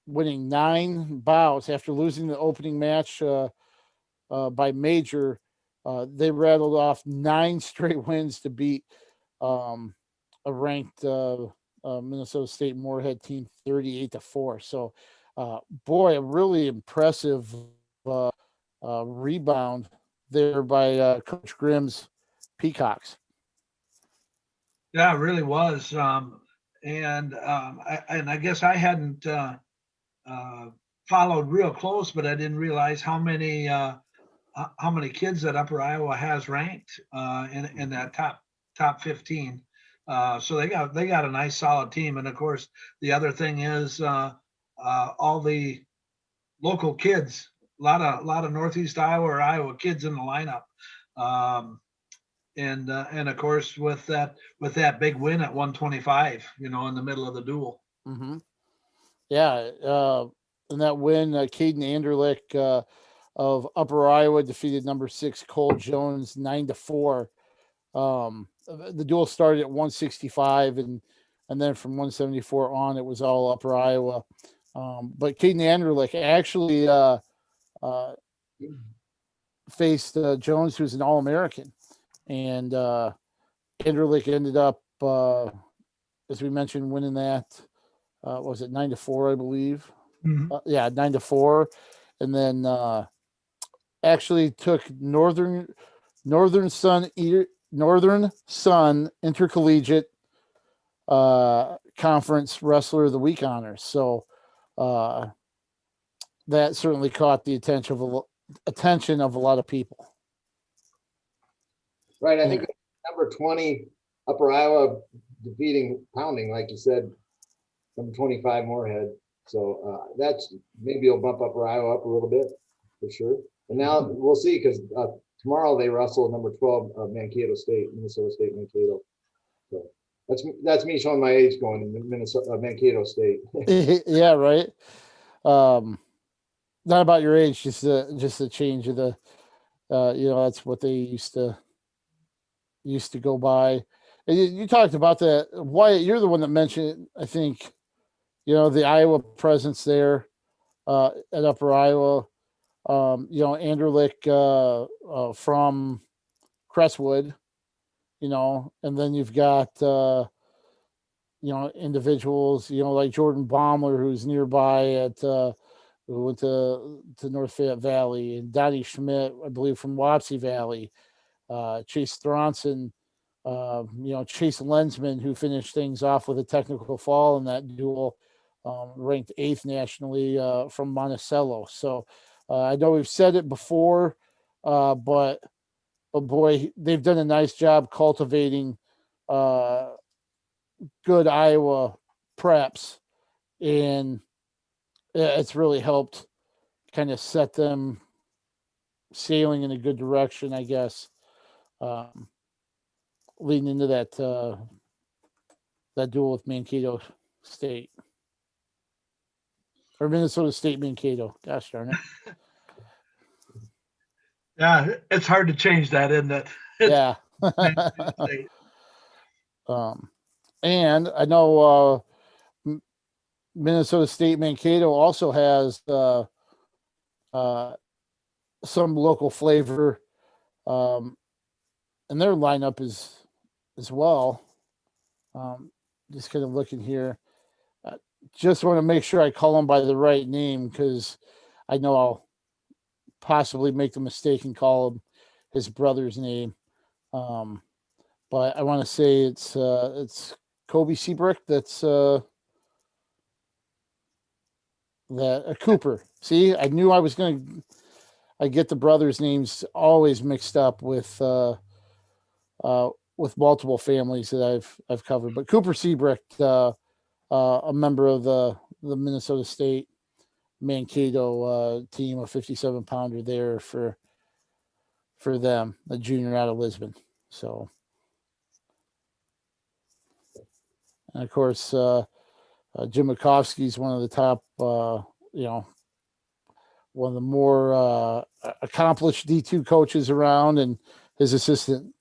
Speaker 1: winning 9 bouts after losing the opening match by major. They rattled off 9 straight wins to beat a ranked Minnesota State Moorhead team 38-4. So, boy, a really impressive rebound there by Coach Grimm's Peacocks.
Speaker 2: Yeah, it really was. I guess I hadn't followed real close, but I didn't realize how many kids that Upper Iowa has ranked in that top 15. So they got a nice solid team. And of course, the other thing is all the local kids, a lot of Northeast Iowa or Iowa kids in the lineup. And of course with that big win at 125, in the middle of the duel.
Speaker 1: Mm-hmm. Yeah, in that win, Caden Anderlich of Upper Iowa defeated number 6 Cole Jones 9-4. The duel started at 165, and then from 174 on, it was all Upper Iowa. But Caden Anderlich actually faced Jones, who's an All-American. And Anderlich ended up, as we mentioned, winning that. Was it 9-4, I believe?
Speaker 2: Mm-hmm.
Speaker 1: 9-4, and then actually took Northern Sun Intercollegiate Conference Wrestler of the Week honors. So that certainly caught the attention of a lot of people.
Speaker 3: Right. I think number 20, Upper Iowa defeating Pounding, like you said, number 25 Moorhead. So that's maybe it'll bump Upper Iowa up a little bit for sure. And now we'll see, because tomorrow they wrestle number 12 Mankato State, Minnesota State Mankato. So that's me showing my age going to Mankato State.
Speaker 1: Yeah, right. Not about your age, just a change of the that's what they used to go by. And you talked about that, Wyatt. You're the one that mentioned, I think, the Iowa presence there at Upper Iowa. Anderlich from Crestwood, and then you've got individuals, like Jordan Baumler, who's nearby at who went to North Fayette Valley, and Donnie Schmidt, I believe, from Wapsie Valley. Chase Thronson, Chase Lensman, who finished things off with a technical fall in that duel, ranked 8th nationally from Monticello. So I know we've said it before, but boy, they've done a nice job cultivating good Iowa preps, and it's really helped kind of set them sailing in a good direction, I guess. Leading into that duel with Mankato State, or Minnesota State Mankato. Gosh darn it!
Speaker 2: Yeah, it's hard to change that, isn't it?
Speaker 1: Yeah. And I know Minnesota State Mankato also has some local flavor, and their lineup is as well. Just kind of looking here. Just want to make sure I call them by the right name, because I know I'll possibly make the mistake and call him his brother's name. But I want to say it's Kobe Seabrick. That's that Cooper. See, I knew I was going to. I get the brothers' names always mixed up with multiple families that I've covered. But Cooper Seabrick, a member of the Minnesota State Mankato team, a 57-pounder there for them, a junior out of Lisbon. So, and of course, Jim Makovsky is one of the top, one of the more accomplished D2 coaches around, and his assistant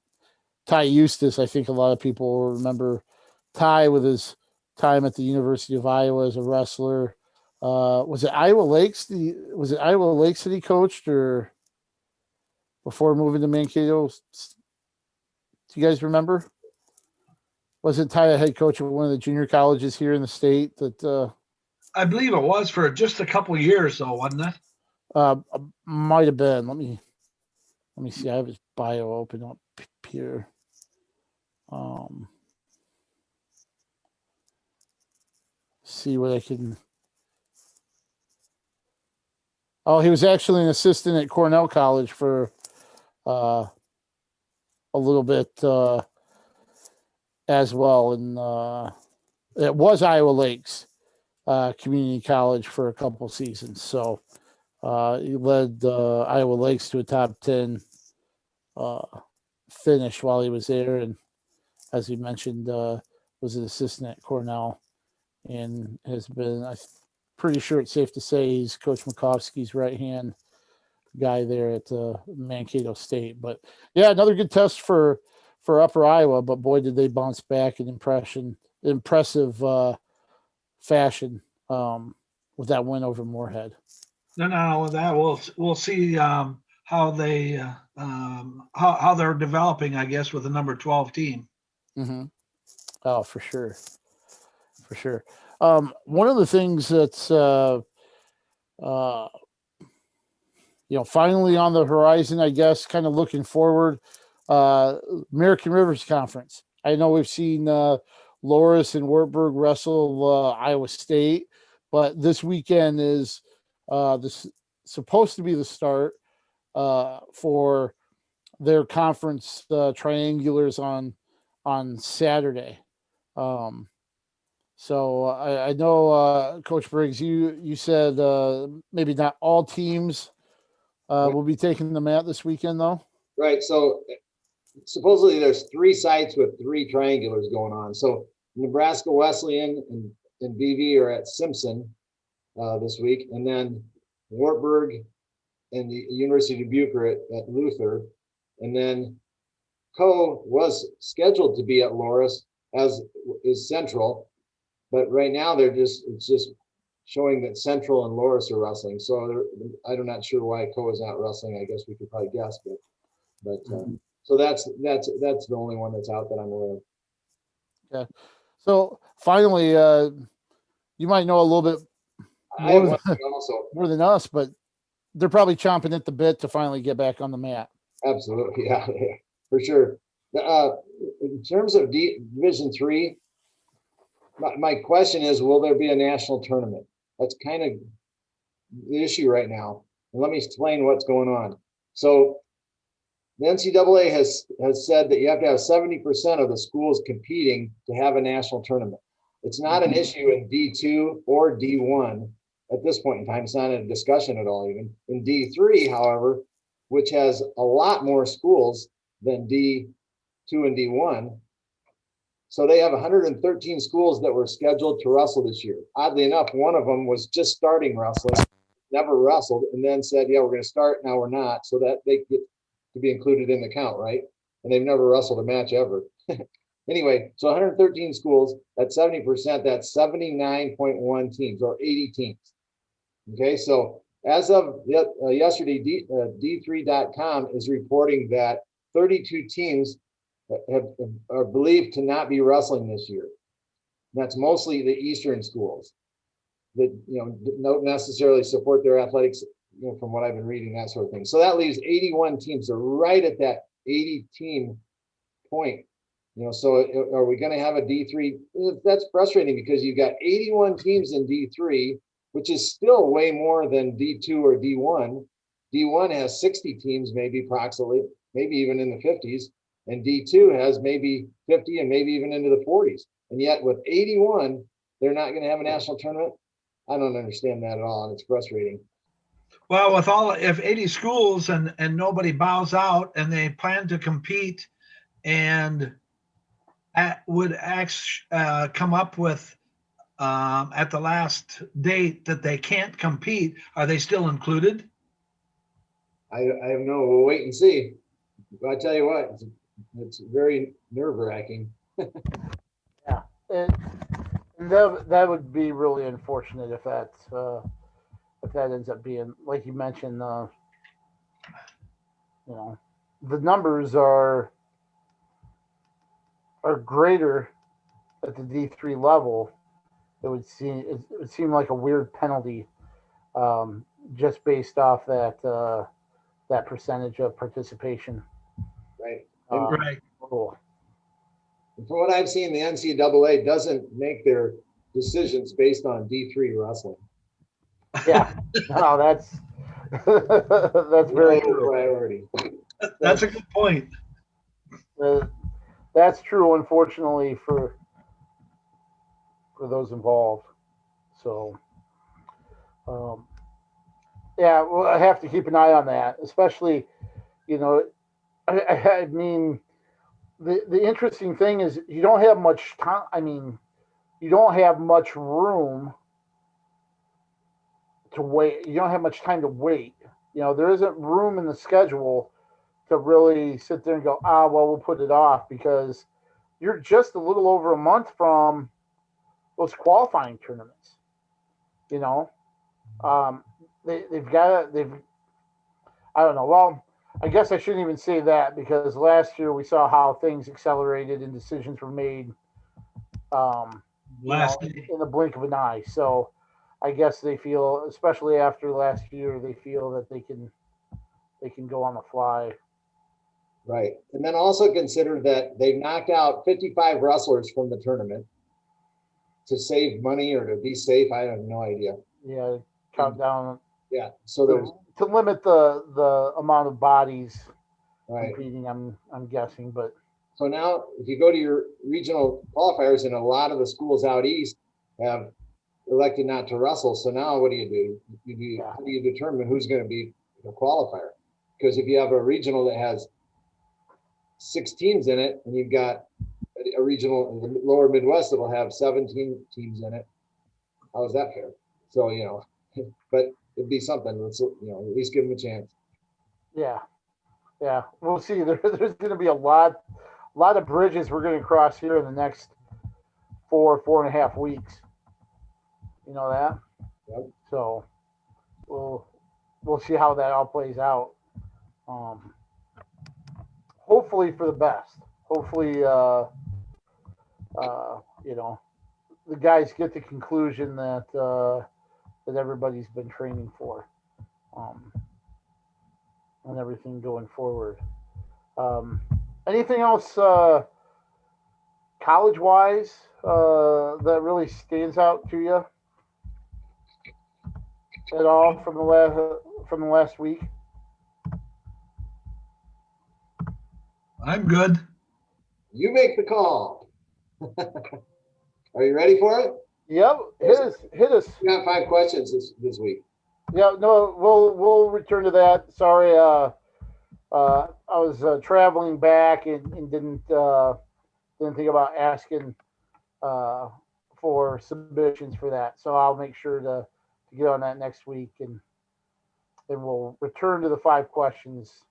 Speaker 1: Ty Eustace. I think a lot of people will remember Ty with his time at the University of Iowa as a wrestler. Was it Iowa Lakes? Was it Iowa Lakes that he coached, or before moving to Mankato? Do you guys remember? Wasn't Ty a head coach of one of the junior colleges here in the state? That
Speaker 2: I believe it was for just a couple of years, though, wasn't it?
Speaker 1: might have been. Let me see. I have his bio open up here. See what I can. Oh, he was actually an assistant at Cornell College for a little bit as well, and it was Iowa Lakes Community College for a couple seasons. So he led Iowa Lakes to a top 10 finish while he was there, and as he mentioned, was an assistant at Cornell, and has been. I'm pretty sure it's safe to say he's Coach Makovsky's right hand guy there at Mankato State. But yeah, another good test for Upper Iowa. But boy, did they bounce back in impressive fashion with that win over Moorhead.
Speaker 2: No, that we'll see how they how they're developing, I guess, with the number 12 team.
Speaker 1: Mm-hmm. Oh, for sure. One of the things that's finally on the horizon, I guess, kind of looking forward, American Rivers Conference. I know we've seen Loras and Wartburg wrestle Iowa State, but this weekend is supposed to be the start for their conference triangulars on Saturday. So I know, Coach Briggs, you said maybe not all teams will be taking the mat this weekend, though.
Speaker 3: Right. So supposedly there's 3 sites with 3 triangulars going on. So Nebraska Wesleyan and BV are at Simpson this week, and then Wartburg and the University of Dubuque are at Luther, and then Co was scheduled to be at Loras, as is Central, but right now it's just showing that Central and Loras are wrestling. So I'm not sure why Co is not wrestling. I guess we could probably guess, but so that's the only one that's out that I'm aware of.
Speaker 1: Yeah. So finally, you might know a little bit more than us, but they're probably chomping at the bit to finally get back on the mat.
Speaker 3: Absolutely, yeah, for sure. In terms of Division III, my question is, will there be a national tournament? That's kind of the issue right now. And let me explain what's going on. So the NCAA has said that you have to have 70% of the schools competing to have a national tournament. It's not an issue in D2 or D1 at this point in time. It's not a discussion at all even. In D3, however, which has a lot more schools than D2 and D1. So they have 113 schools that were scheduled to wrestle this year. Oddly enough, one of them was just starting wrestling, never wrestled, and then said, yeah, we're going to start, now we're not, so that they get to be included in the count, right? And they've never wrestled a match ever. Anyway, so 113 schools, at 70%, that's 79.1 teams, or 80 teams. Okay, so as of yesterday, D3.com is reporting that 32 teams are believed to not be wrestling this year. That's mostly the Eastern schools that don't necessarily support their athletics, from what I've been reading, that sort of thing. So that leaves 81 teams. So right at that 80 team point. So are we going to have a D3? That's frustrating because you've got 81 teams in D3, which is still way more than D2 or D1. D1 has 60 teams, maybe approximately, maybe even in the 50s. And D2 has maybe 50 and maybe even into the 40s. And yet with 81, they're not going to have a national tournament. I don't understand that at all. And it's frustrating.
Speaker 2: Well, if 80 schools and nobody bows out and they plan to compete and would come up with at the last date that they can't compete, are they still included?
Speaker 3: I don't know. We'll wait and see. But I tell you what, it's very nerve-wracking.
Speaker 1: Yeah, that would be really unfortunate if that ends up being, like you mentioned, the numbers are greater at the D3 level. It would seem like a weird penalty, just based off that percentage of participation.
Speaker 3: Right.
Speaker 2: Right.
Speaker 1: Cool.
Speaker 3: From what I've seen, the NCAA doesn't make their decisions based on D3 wrestling.
Speaker 1: Yeah, no, that's very true.
Speaker 3: Priority.
Speaker 2: That's a good point.
Speaker 1: That's true, unfortunately, for those involved. So, yeah, well, I have to keep an eye on that, especially, I mean, the interesting thing is you don't have much time. I mean, you don't have much room to wait. You don't have much time to wait. There isn't room in the schedule to really sit there and go, well, we'll put it off, because you're just a little over a month from those qualifying tournaments. They've I don't know. Well, I guess I shouldn't even say that, because last year we saw how things accelerated and decisions were made in the blink of an eye. So I guess they feel, especially after last year, they feel that they can go on the fly.
Speaker 3: Right. And then also consider that they've knocked out 55 wrestlers from the tournament to save money or to be safe. I have no idea.
Speaker 1: Yeah, count down.
Speaker 3: Yeah. So there's
Speaker 1: to limit the amount of bodies
Speaker 3: right.
Speaker 1: competing, I'm guessing. But
Speaker 3: so now if you go to your regional qualifiers, and a lot of the schools out east have elected not to wrestle. So now what do? How do you determine who's going to be the qualifier? Because if you have a regional that has 6 teams in it, and you've got a regional in the lower Midwest that will have 17 teams in it, how is that fair? So, but it'd be something. Let's, at least give them a chance.
Speaker 1: Yeah. We'll see. There's going to be a lot of bridges we're going to cross here in the next 4.5 weeks. You know that?
Speaker 3: Yep.
Speaker 1: So we'll see how that all plays out. Hopefully for the best. Hopefully, the guys get the conclusion that everybody's been training for, and everything going forward. Anything else college-wise that really stands out to you at all from the last week?
Speaker 2: I'm good.
Speaker 3: You make the call. Are you ready for it?
Speaker 1: Yep. Hit us.
Speaker 3: We got 5 questions this week.
Speaker 1: Yeah. No. We'll return to that. Sorry. I was traveling back and didn't think about asking for submissions for that. So I'll make sure to get on that next week, and we'll return to the 5 questions.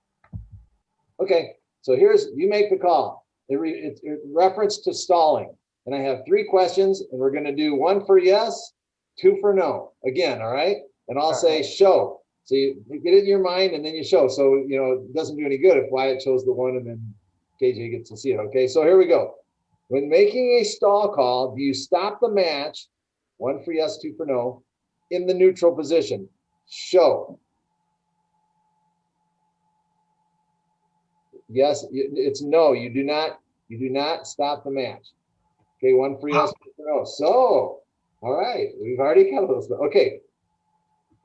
Speaker 3: Okay. So you make the call. It's reference to stalling. And I have 3 questions, and we're going to do 1 for yes, 2 for no. Again, all right? And I'll say show. So you get it in your mind, and then you show. So, it doesn't do any good if Wyatt chose the 1 and then KJ gets to see it. Okay, so here we go. When making a stall call, do you stop the match, 1 for yes, 2 for no, in the neutral position? Show. Yes, it's no. You do not stop the match. Okay, 1 for yes, 2 for no. So, all right, we've already covered this. Okay,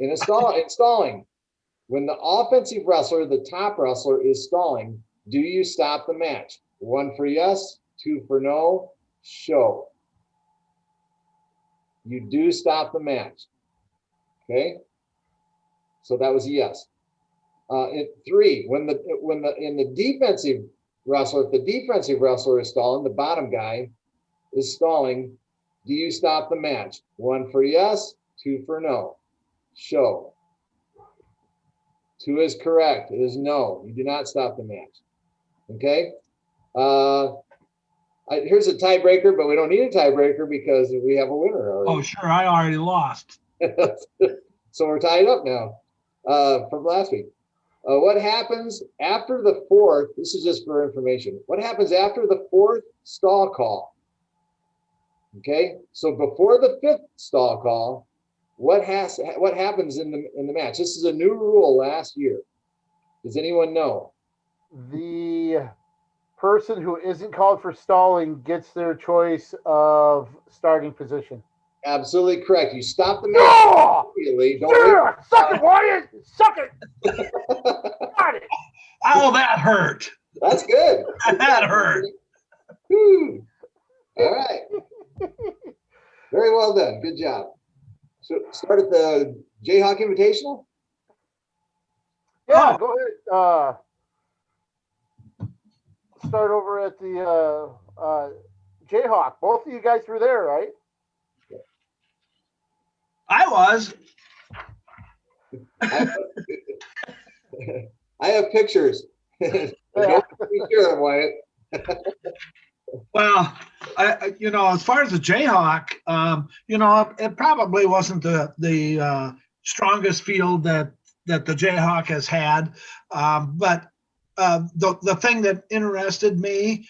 Speaker 3: in stalling, when the offensive wrestler, the top wrestler, is stalling, do you stop the match? 1 for yes, 2 for no. Show. You do stop the match. Okay, so that was a yes. 3, when the defensive wrestler, if the defensive wrestler is stalling, the bottom guy is stalling, do you stop the match? 1 for yes, 2 for no. Show. 2 is correct. It is no. You do not stop the match. Okay. Here's a tiebreaker, but we don't need a tiebreaker because we have a winner already.
Speaker 2: Oh, sure. I already lost.
Speaker 3: So we're tied up now from last week. What happens after the fourth? This is just for information. What happens after the fourth stall call? Okay, so before the fifth stall call, what happens in the match? This is a new rule last year. Does anyone know?
Speaker 1: The person who isn't called for stalling gets their choice of starting position.
Speaker 3: Absolutely correct. You stop the match
Speaker 1: Yeah!
Speaker 3: immediately. Don't
Speaker 1: Yeah! Suck it, Wyatt! Suck it! Got it!
Speaker 2: Oh, that hurt.
Speaker 3: That's good.
Speaker 2: That hurt.
Speaker 3: Whew. All right. Very well done. Good job. So start at the Jayhawk Invitational.
Speaker 1: Yeah,
Speaker 2: Oh.
Speaker 1: go ahead. Start over at the Jayhawk. Both of you guys were there, right?
Speaker 2: I was.
Speaker 3: I have pictures.
Speaker 1: Yeah.
Speaker 3: Share them, Wyatt.
Speaker 2: Well, as far as the Jayhawk, it probably wasn't the strongest field that the Jayhawk has had, but the thing that interested me,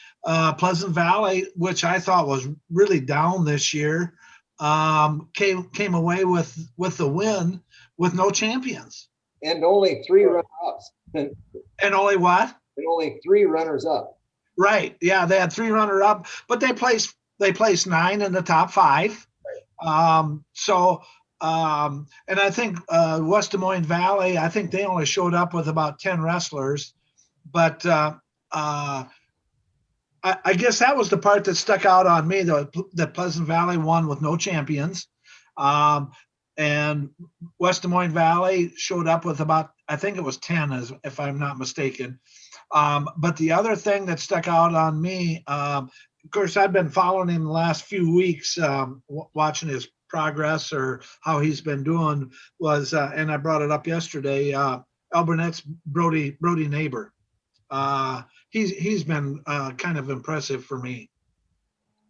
Speaker 2: Pleasant Valley, which I thought was really down this year, came away with the win with no champions
Speaker 3: And only 3 runner-ups.
Speaker 2: and only what?
Speaker 3: And only 3 runners-up.
Speaker 2: Right. Yeah, they had 3 runner-up, but they placed 9 in the top 5. And I think West Des Moines Valley, I think they only showed up with about 10 wrestlers, but I guess that was the part that stuck out on me, that Pleasant Valley won with no champions. And West Des Moines Valley showed up with about, I think it was 10, if I'm not mistaken. But the other thing that stuck out on me, of course, I've been following him the last few weeks, watching his progress or how he's been doing, was, and I brought it up yesterday, Alburnette's Brody neighbor. He's been kind of impressive for me.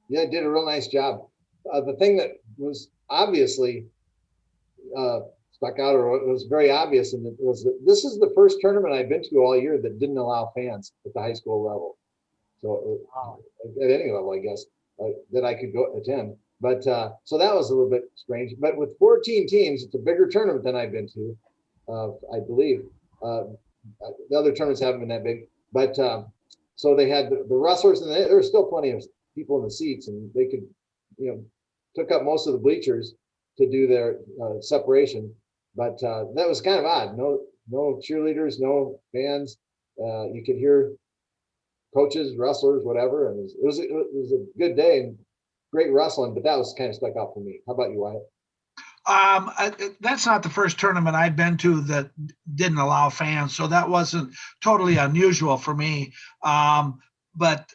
Speaker 3: Yeah, did a real nice job. The thing that was obviously stuck out, or it was very obvious, and it was that this is the first tournament I've been to all year that didn't allow fans at the high school level. So at any level, I guess, that I could go attend. But so that was a little bit strange. But with 14 teams, it's a bigger tournament than I've been to, I believe. The other tournaments haven't been that big. But so they had the wrestlers, and there were still plenty of people in the seats, and they could, took up most of the bleachers to do their separation. But that was kind of odd. No cheerleaders, no fans. You could hear coaches, wrestlers, whatever. And it was a good day and great wrestling, but that was kind of stuck out for me. How about you, Wyatt?
Speaker 2: That's not the first tournament I've been to that didn't allow fans, so that wasn't totally unusual for me. But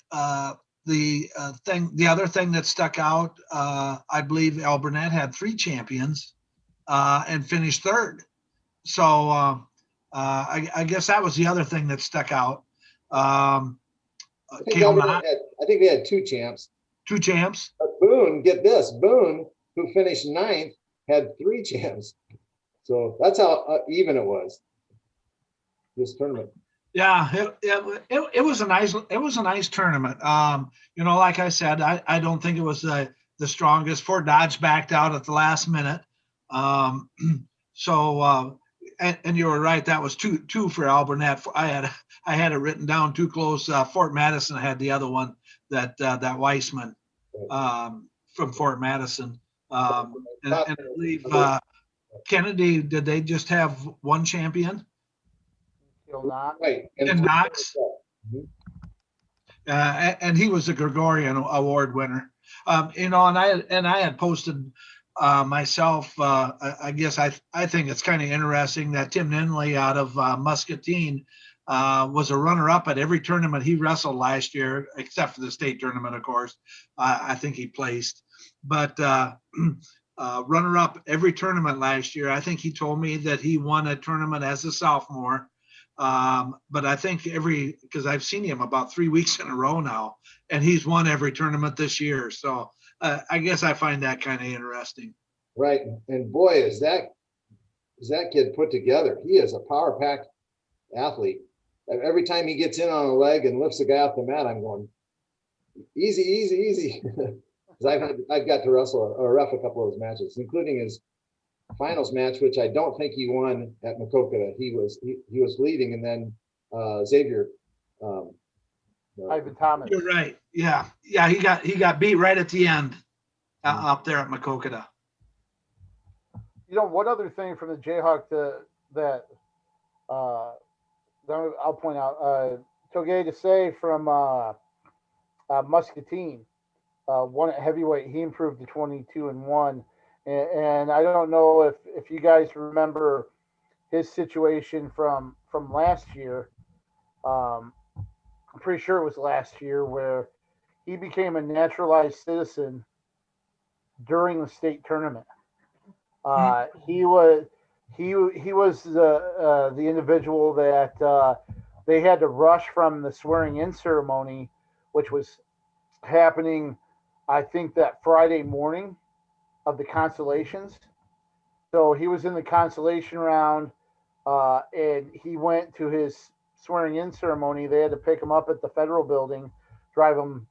Speaker 2: the other thing that stuck out, I believe Alburnett had 3 champions and finished 3rd. So I guess that was the other thing that stuck out.
Speaker 3: I think they had 2 champs.
Speaker 2: 2 champs.
Speaker 3: But Boone, get this, Boone, who finished 9th, had 3 champs. So that's how even it was, this tournament.
Speaker 2: Yeah, it was a nice tournament. Like I said, I don't think it was the strongest. Fort Dodge backed out at the last minute. And you were right, that was two for Alburnett. I had it written down too close. Fort Madison had the other one, that Weissman from Fort Madison. And I believe Kennedy, did they just have 1 champion?
Speaker 3: Right.
Speaker 2: And Knox. And he was a Gregorian Award winner. And I had posted myself. I guess I think it's kind of interesting that Tim Ninley out of Muscatine was a runner-up at every tournament he wrestled last year, except for the state tournament, of course. I think he placed, but runner-up every tournament last year. I think he told me that he won a tournament as a sophomore. But I think because I've seen him about 3 weeks in a row now, and he's won every tournament this year. So I guess I find that kind of interesting.
Speaker 3: Right. And boy, is that kid put together. He is a power-packed athlete. Every time he gets in on a leg and lifts the guy off the mat, I'm going, easy, easy, easy. Because I've got to wrestle or ref a couple of those matches, including his finals match, which I don't think he won at Makokata. He was leading, and then Xavier.
Speaker 1: Ivan Thomas.
Speaker 2: You're right. Yeah. He got beat right at the end up there at Makokata.
Speaker 1: You know, one other thing from the Jayhawk that I'll point out, Toge Desai from Muscatine won at heavyweight. He improved to 22-1, and I don't know if you guys remember his situation from last year. I'm pretty sure it was last year where he became a naturalized citizen during the state tournament. He was the individual that they had to rush from the swearing-in ceremony, which was happening, I think, that Friday morning of the consolations. So he was in the consolation round, and he went to his swearing-in ceremony. They had to pick him up at the federal building, drive him.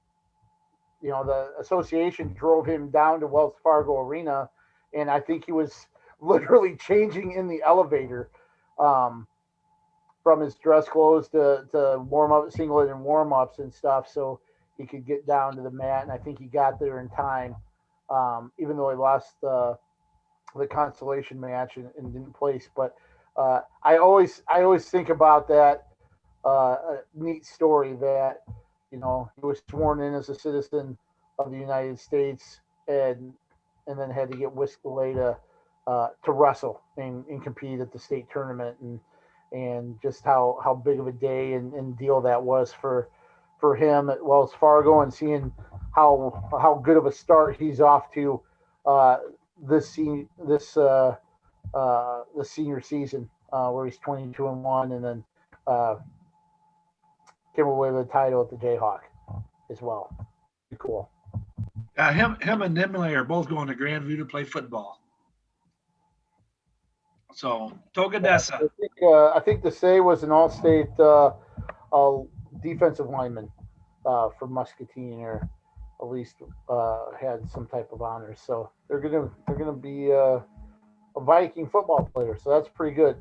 Speaker 1: You know, the association drove him down to Wells Fargo Arena, and I think he was literally changing in the elevator from his dress clothes to warm up, singlet and warm ups and stuff, so he could get down to the mat. And I think he got there in time, even though he lost the consolation match and didn't place. But I always think about that neat story that, you know, he was sworn in as a citizen of the United States and then had to get whisked away to wrestle and compete at the state tournament, and just how big of a day and deal that was for him at Wells Fargo, and seeing how good of a start he's off to this senior season, where he's 22-1, and then came away with a title at the Jayhawk as well. Pretty cool.
Speaker 2: Him and Nimley are both going to Grandview to play football. So Togadesa.
Speaker 1: I think Desai was an all-state defensive lineman for Muscatine, or at least had some type of honors. So they're gonna be a Viking football player. So that's pretty good.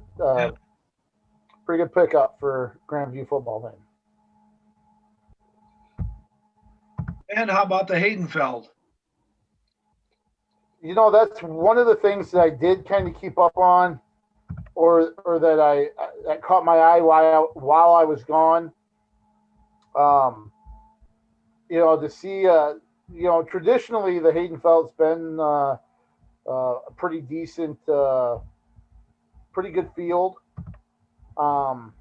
Speaker 1: Pretty good pickup for Grandview football then.
Speaker 2: And how about the Haydenfeld?
Speaker 1: You know, that's one of the things that I did kind of keep up on, or that caught my eye while I was gone. You know, to see, you know, traditionally the Haydenfeld's been a pretty decent, pretty good field. And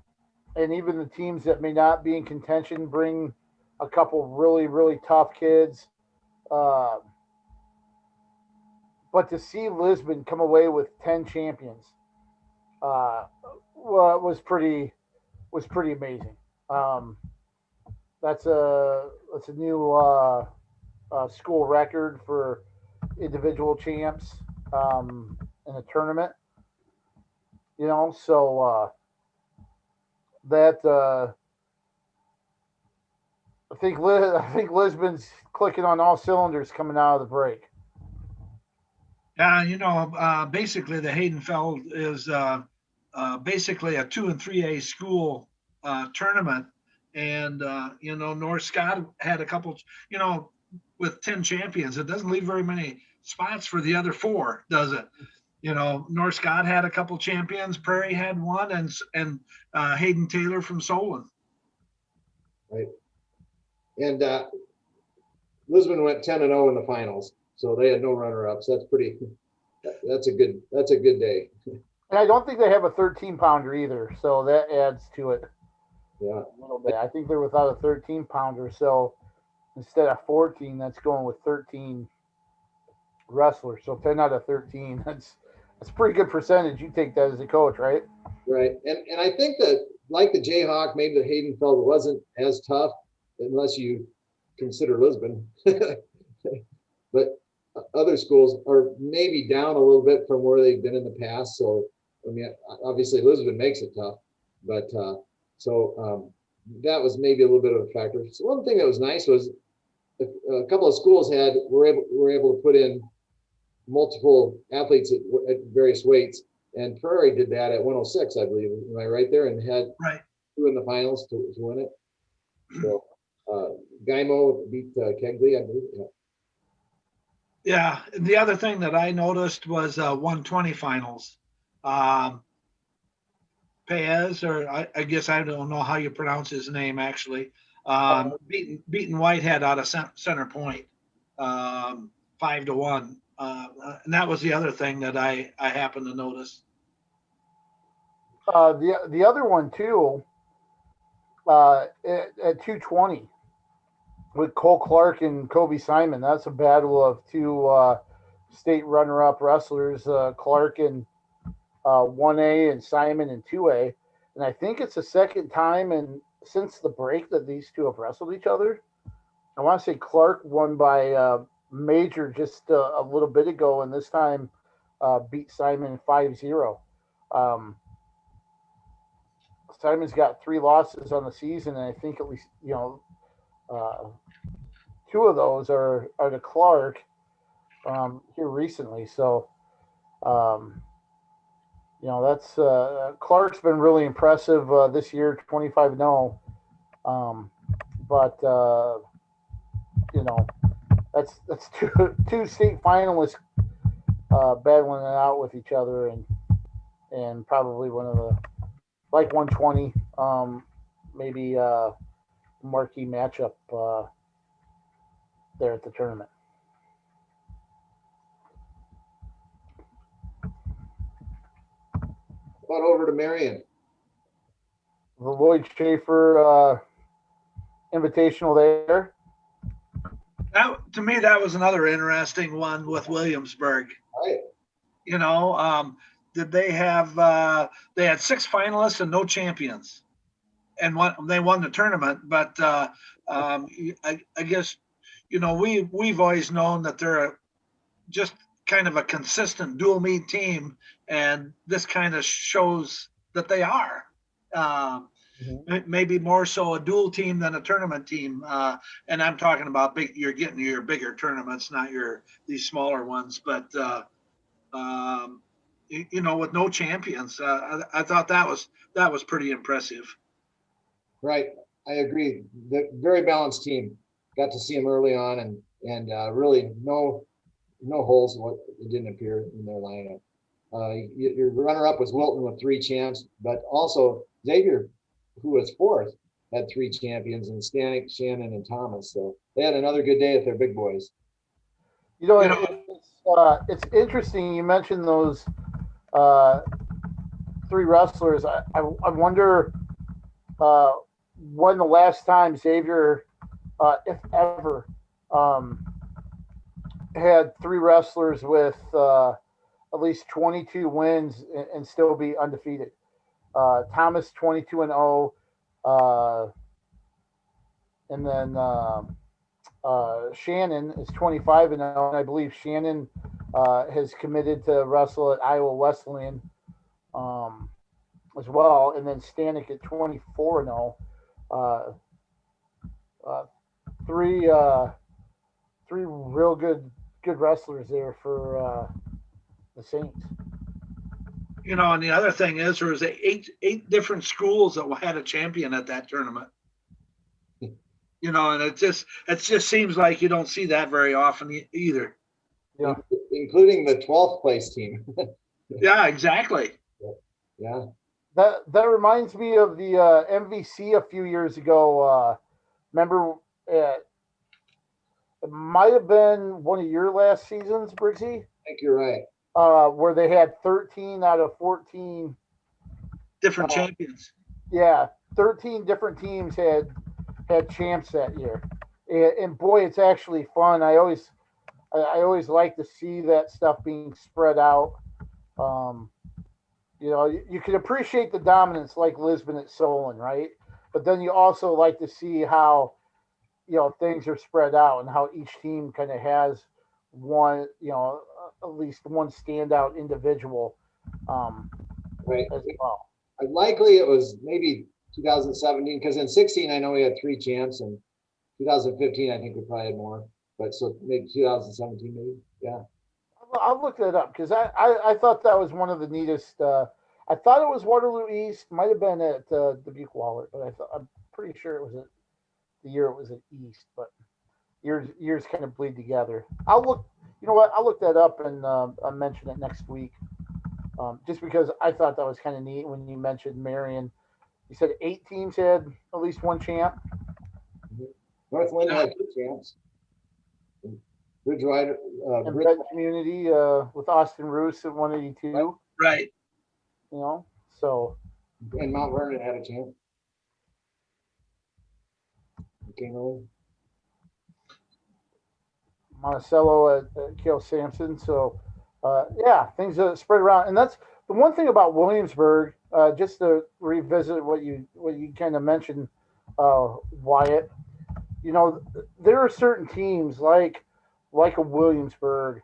Speaker 1: even the teams that may not be in contention bring a couple really, really tough kids. But to see Lisbon come away with 10 champions was pretty amazing. That's a new school record for individual champs in a tournament. You know, so that I think Lisbon's clicking on all cylinders coming out of the break.
Speaker 2: Yeah, you know, basically the Haydenfeld is basically a 2 and 3A school tournament, and you know, North Scott had a couple. You know, with 10 champions, it doesn't leave very many spots for the other 4, does it? You know, North Scott had a couple champions, Prairie had one, and Hayden Taylor from Solon.
Speaker 3: Right. And Lisbon went 10-0 in the finals, so they had no runner-ups. That's a good day.
Speaker 1: And I don't think they have a 13-pounder either, so that adds to it.
Speaker 3: Yeah,
Speaker 1: a little bit. I think they're without a 13-pounder, so instead of 14, that's going with 13 wrestlers. So 10 out of 13, that's a pretty good percentage. You take that as a coach, right?
Speaker 3: Right. And I think that, like the Jayhawk, maybe the Haydenfeld wasn't as tough, unless you consider Lisbon. But other schools are maybe down a little bit from where they've been in the past. So, I mean, obviously Lisbon makes it tough, But that was maybe a little bit of a factor. So one thing that was nice was a couple of schools were able to put in multiple athletes at various weights, and Prairie did that at 106, I believe. Am I right there? And had
Speaker 2: Right.
Speaker 3: 2 in the finals to win it. So Gaimo beat Kegley, I believe. Yeah.
Speaker 2: Yeah. The other thing that I noticed was 120 finals. Paez, or I guess I don't know how you pronounce his name actually. Beaten Whitehead out of center point, 5-1. And that was the other thing that I happened to notice.
Speaker 1: The other one too, at 220 with Cole Clark and Kobe Simon. That's a battle of two state runner-up wrestlers, Clark in 1A and Simon in 2A. And I think it's the second time since the break that these two have wrestled each other. I want to say Clark won by major just a little bit ago, and this time beat Simon 5-0. Simon's got 3 losses on the season, and I think at least, uh, 2 of those are to Clark here recently. So, that's Clark's been really impressive this year, 25-0. But that's two state finalists battling it out with each other, and probably one of the, like 120, maybe marquee matchup there at the tournament.
Speaker 3: About over to Marion.
Speaker 1: The Lloyd Schaefer Invitational there.
Speaker 2: To me, that was another interesting one with Williamsburg.
Speaker 3: Right.
Speaker 2: Did they have? They had 6 finalists and no champions, and they won the tournament. But I guess we've always known that they're just kind of a consistent dual meet team, and this kind of shows that they are. Maybe more so a dual team than a tournament team. And I'm talking about you're getting your bigger tournaments, not these smaller ones. But with no champions, I thought that was pretty impressive.
Speaker 3: Right, I agree. The very balanced team. Got to see them early on, and really no holes. It didn't appear in their lineup. Your runner-up was Wilton with 3 champs, but also Xavier, who was 4th, had 3 champions, and Stanek, Shannon, and Thomas. So they had another good day at their big boys.
Speaker 1: It's interesting you mentioned those 3 wrestlers. I wonder when the last time Xavier, if ever, had 3 wrestlers with at least 22 wins and still be undefeated. Thomas 22-0, and then Shannon is 25-0, and I believe Shannon has committed to wrestle at Iowa Wesleyan as well, and then Stanek at 24-0. 3 real good wrestlers there for the Saints.
Speaker 2: And the other thing is there was 8 different schools that had a champion at that tournament. And it just seems like you don't see that very often either.
Speaker 1: Yeah,
Speaker 3: including the 12th place team.
Speaker 2: Yeah, exactly.
Speaker 3: Yeah.
Speaker 1: That reminds me of the MVC a few years ago. Remember, it might have been one of your last seasons, Briggsy.
Speaker 3: I think you're right.
Speaker 1: Where they had 13 out of 14
Speaker 2: different champions.
Speaker 1: Yeah, 13 different teams had champs that year, and boy, it's actually fun. I always like to see that stuff being spread out. You can appreciate the dominance like Lisbon at Solon, right? But then you also like to see how things are spread out and how each team kind of has one, at least one standout individual
Speaker 3: right.
Speaker 1: as well.
Speaker 3: likely it was maybe 2017, because in 16 I know we had 3 champs, and 2015 I think we probably had more. But so maybe 2017, maybe. Yeah.
Speaker 1: I'll look that up because I thought that was one of the neatest. I thought it was Waterloo East, might have been at Dubuque Waller, but I'm pretty sure it was the year it was at East. But years kind of bleed together. I'll look. You know what? I'll look that up and I'll mention it next week. Just because I thought that was kind of neat when you mentioned Marion. You said 8 teams had at least one champ.
Speaker 3: Northland had 2 champs. Bridgewater,
Speaker 1: And Benton Community with Austin Roos at 182.
Speaker 2: Right.
Speaker 1: You know, so.
Speaker 3: And Mount Vernon had a champ. Okay, no.
Speaker 1: Monticello at Cale Sampson. So, yeah, things spread around, and that's the one thing about Williamsburg. Just to revisit what you kind of mentioned, Wyatt. You know, there are certain teams like a Williamsburg.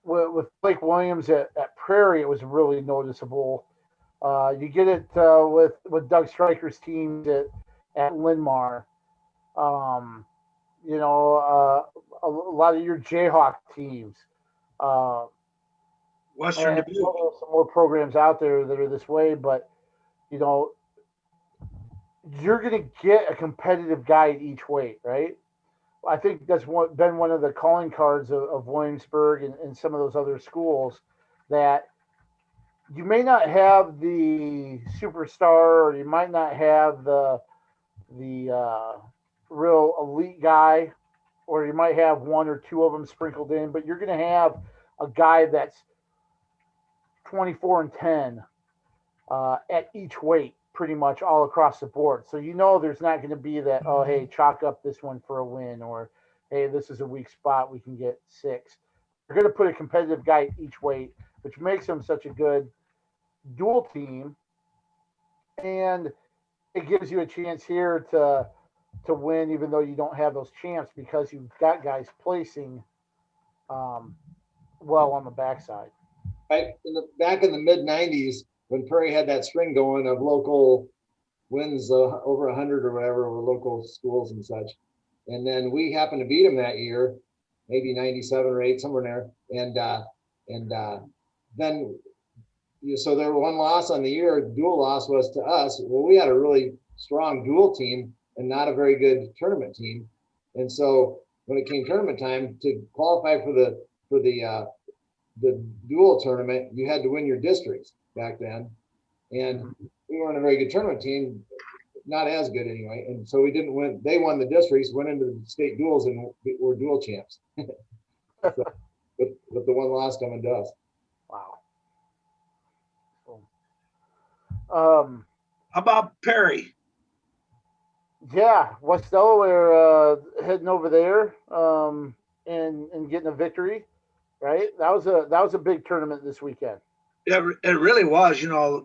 Speaker 1: With Blake Williams at Prairie, it was really noticeable. You get it with Doug Stryker's teams at Linn-Mar. You know, a lot of your Jayhawk teams.
Speaker 2: Western Dubuque.
Speaker 1: Some more programs out there that are this way, but you know, you're going to get a competitive guy at each weight, right? I think that's been one of the calling cards of Williamsburg and some of those other schools, that you may not have the superstar, or you might not have the real elite guy, or you might have 1 or 2 of them sprinkled in, but you're going to have a guy that's 24-10 at each weight, pretty much all across the board. So you know there's not going to be that, oh, hey, chalk up this one for a win, or hey, this is a weak spot, we can get 6. You're going to put a competitive guy at each weight, which makes them such a good dual team, and it gives you a chance here to win, even though you don't have those champs, because you've got guys placing well on the backside.
Speaker 3: Right, back in the mid 90s, when Prairie had that string going of local wins over 100 or whatever, with local schools and such, and then we happened to beat them that year, maybe 97 or 8, somewhere in there, and then so their one loss on the year, dual loss, was to us. Well, we had a really strong dual team and not a very good tournament team, and so when it came tournament time to qualify for the dual tournament, you had to win your districts back then, and we weren't a very good tournament team, not as good anyway, and so we didn't win. They won the districts, went into the state duels, and were dual champs. So, with the one loss coming to us.
Speaker 1: Wow.
Speaker 2: How about Perry?
Speaker 1: Yeah, West Delaware heading over there and getting a victory. Right, that was a big tournament this weekend.
Speaker 2: It really was. You know,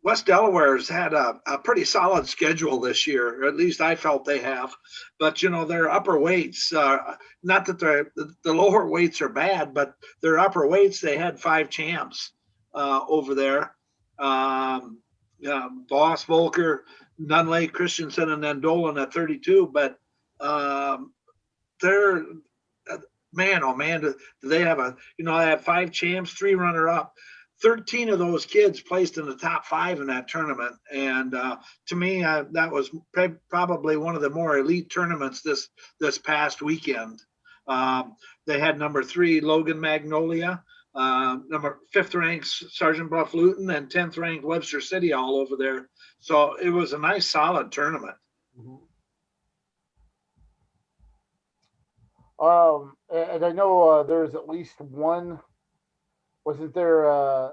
Speaker 2: West Delaware's had a pretty solid schedule this year, or at least I felt they have. But you know, their upper weights, not that the lower weights are bad, but their upper weights, they had 5 champs over there. Boss, Volker, Nunley, Christensen, and then Dolan at 32. But they're man, oh man, do they have they have 5 champs, 3 runner-up. 13 of those kids placed in the top 5 in that tournament. And to me, that was probably one of the more elite tournaments this past weekend. They had number 3, Logan Magnolia, number 5th ranked Sergeant Bluff Luton, and 10th ranked Webster City all over there. So it was a nice, solid tournament.
Speaker 1: Mm-hmm. And I know there's at least one. Wasn't there? I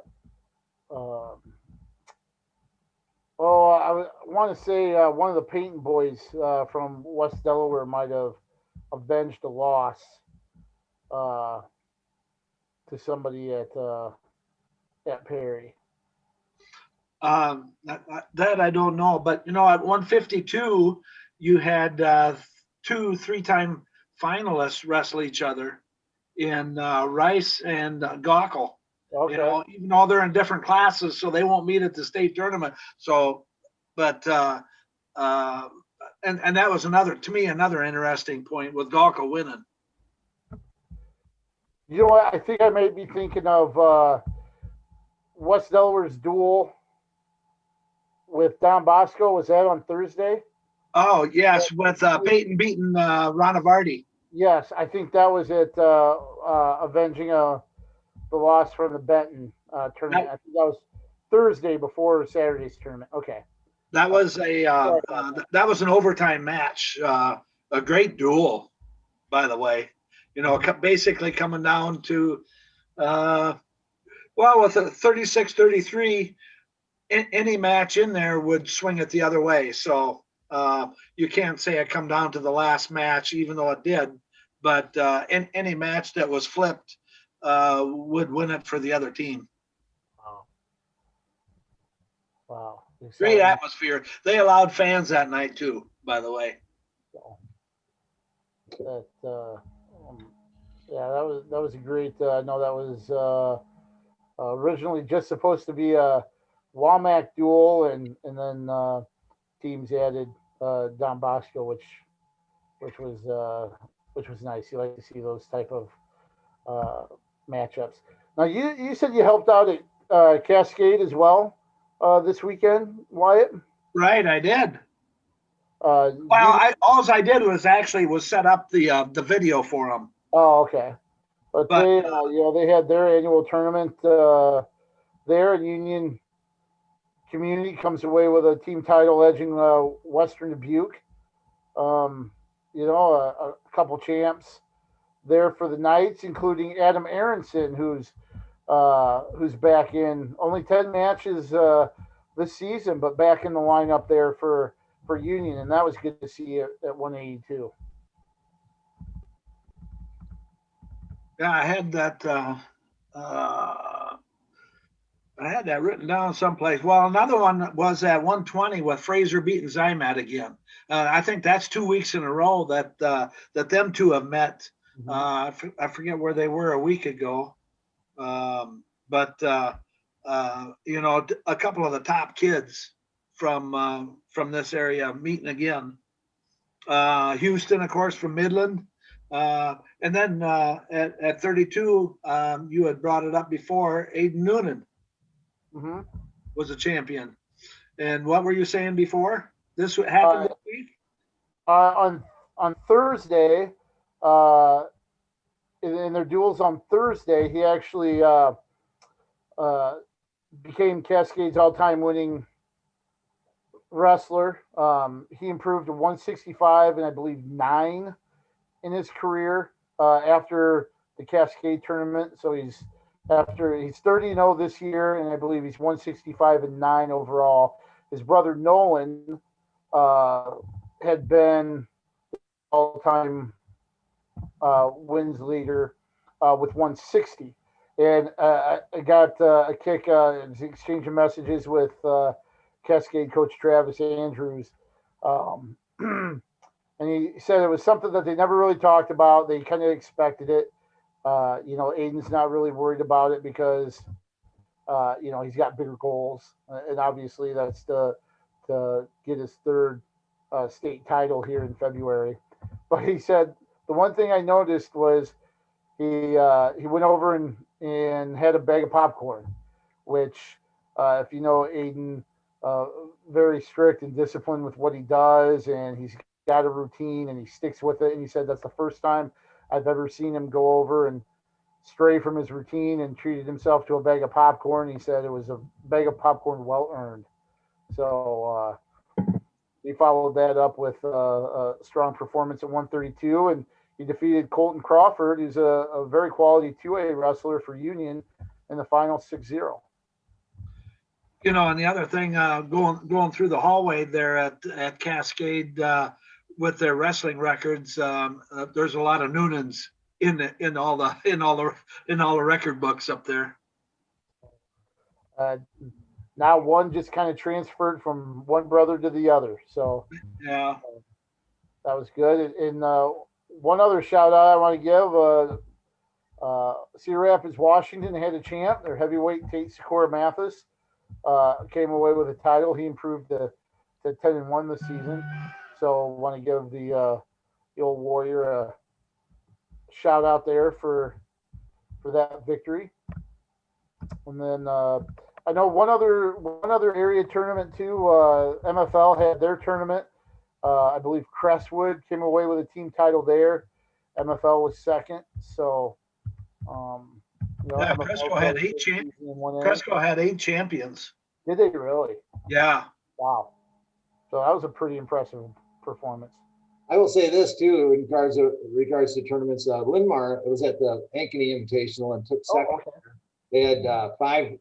Speaker 1: want to say one of the Peyton boys from West Delaware might have avenged a loss to somebody at Perry.
Speaker 2: That I don't know, but you know, at 152, you had 2 3-time finalists wrestle each other in Rice and Gockel.
Speaker 1: Okay.
Speaker 2: You know, even though they're in different classes, so they won't meet at the state tournament. So, but and that was another, to me, another interesting point with Galka winning.
Speaker 1: You know what? I think I may be thinking of West Delaware's duel with Don Bosco. Was that on Thursday?
Speaker 2: Oh yes, with Peyton beating Ranavardi.
Speaker 1: Yes, I think that was it. Avenging the loss from the Benton tournament. I think that was Thursday before Saturday's tournament. Okay.
Speaker 2: That was that was an overtime match. A great duel, by the way. You know, basically coming down to well, with a 36-33, any match in there would swing it the other way. So you can't say it come down to the last match, even though it did. But any match that was flipped would win it for the other team.
Speaker 1: Wow. Wow.
Speaker 2: Great atmosphere. They allowed fans that night too, by the way.
Speaker 1: So, yeah, that was a great. No, that was originally just supposed to be a Womack duel, and then teams added Don Bosco, which was nice. You like to see those type of matchups. Now you said you helped out at Cascade as well this weekend, Wyatt.
Speaker 2: Right, I did. Well, all I did was set up the video for them.
Speaker 1: Oh, okay. But they, they had their annual tournament there, and Union Community comes away with a team title, edging Western Dubuque. A couple champs there for the Knights, including Adam Aronson, who's back in only 10 matches this season, but back in the lineup there for Union, and that was good to see at 182.
Speaker 2: Yeah, I had that written down someplace. Well, another one was at 120 with Fraser beating Zymat again. I think that's 2 weeks in a row that them two have met. Mm-hmm. I forget where they were a week ago, but a couple of the top kids from this area meeting again. Houston, of course, from Midland. And then at 32, you had brought it up before, Aiden Noonan was a champion. And what were you saying before? This happened this week?
Speaker 1: On Thursday, in their duels on Thursday, he actually became Cascade's all-time winning wrestler. He improved to 165 and I believe 9 in his career after the Cascade tournament. So he's 30-0 this year, and I believe he's 165 and 9 overall. His brother Nolan had been all-time wins leader with 160, and I got a kick exchanging messages with Cascade coach Travis Andrews. And he said it was something that they never really talked about. They kind of expected it. Aiden's not really worried about it because, he's got bigger goals. And obviously that's to get his third state title here in February. But he said the one thing I noticed was he went over and had a bag of popcorn, which, if you know Aiden, very strict and disciplined with what he does, and he's got a routine and he sticks with it. And he said that's the first time I've ever seen him go over and stray from his routine and treated himself to a bag of popcorn. He said it was a bag of popcorn well earned. So he followed that up with a strong performance at 132, and he defeated Colton Crawford, who's a very quality 2A wrestler for Union, in the final 6-0.
Speaker 2: And the other thing, going through the hallway there at Cascade with their wrestling records, there's a lot of Noonans in all the record books up there.
Speaker 1: Now one just kind of transferred from one brother to the other, so
Speaker 2: yeah,
Speaker 1: that was good. And one other shout out I want to give: Cedar Rapids, Washington had a champ. Their heavyweight Tate Sikora Mathis came away with a title. He improved to 10-1 this season. So want to give the old Warrior a shout out there for that victory. And then I know one other area tournament too. MFL had their tournament. I believe Crestwood came away with a team title there. MFL was second. So
Speaker 2: Yeah,
Speaker 1: MFL
Speaker 2: Cresco had 8 champions.
Speaker 1: Did they really?
Speaker 2: Yeah.
Speaker 1: Wow. So that was a pretty impressive performance.
Speaker 3: I will say this too, in regards to tournaments. Linmar was at the Ankeny Invitational and took second.
Speaker 1: Oh, okay.
Speaker 3: They had 5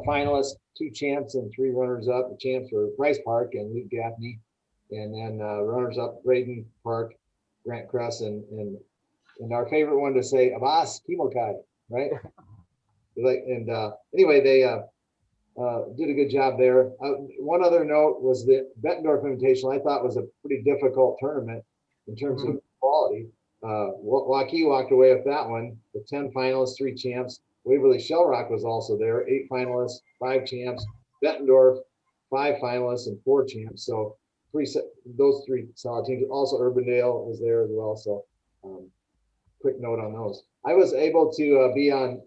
Speaker 3: finalists, 2 champs, and 3 runners-up. The champs were Bryce Park and Luke Gaffney, and then runners-up Braden Park, Grant Kress, and our favorite one to say, Abbas Kimokai, right? Anyway, they did a good job there. One other note was the Bettendorf Invitational. I thought was a pretty difficult tournament in terms of quality. Waukee walked away with that one with 10 finalists, 3 champs. Waverly Shell Rock was also there, 8 finalists, 5 champs. Bettendorf, 5 finalists and 4 champs. So those 3 solid teams. Also Urbandale was there as well. So quick note on those. I was able to be at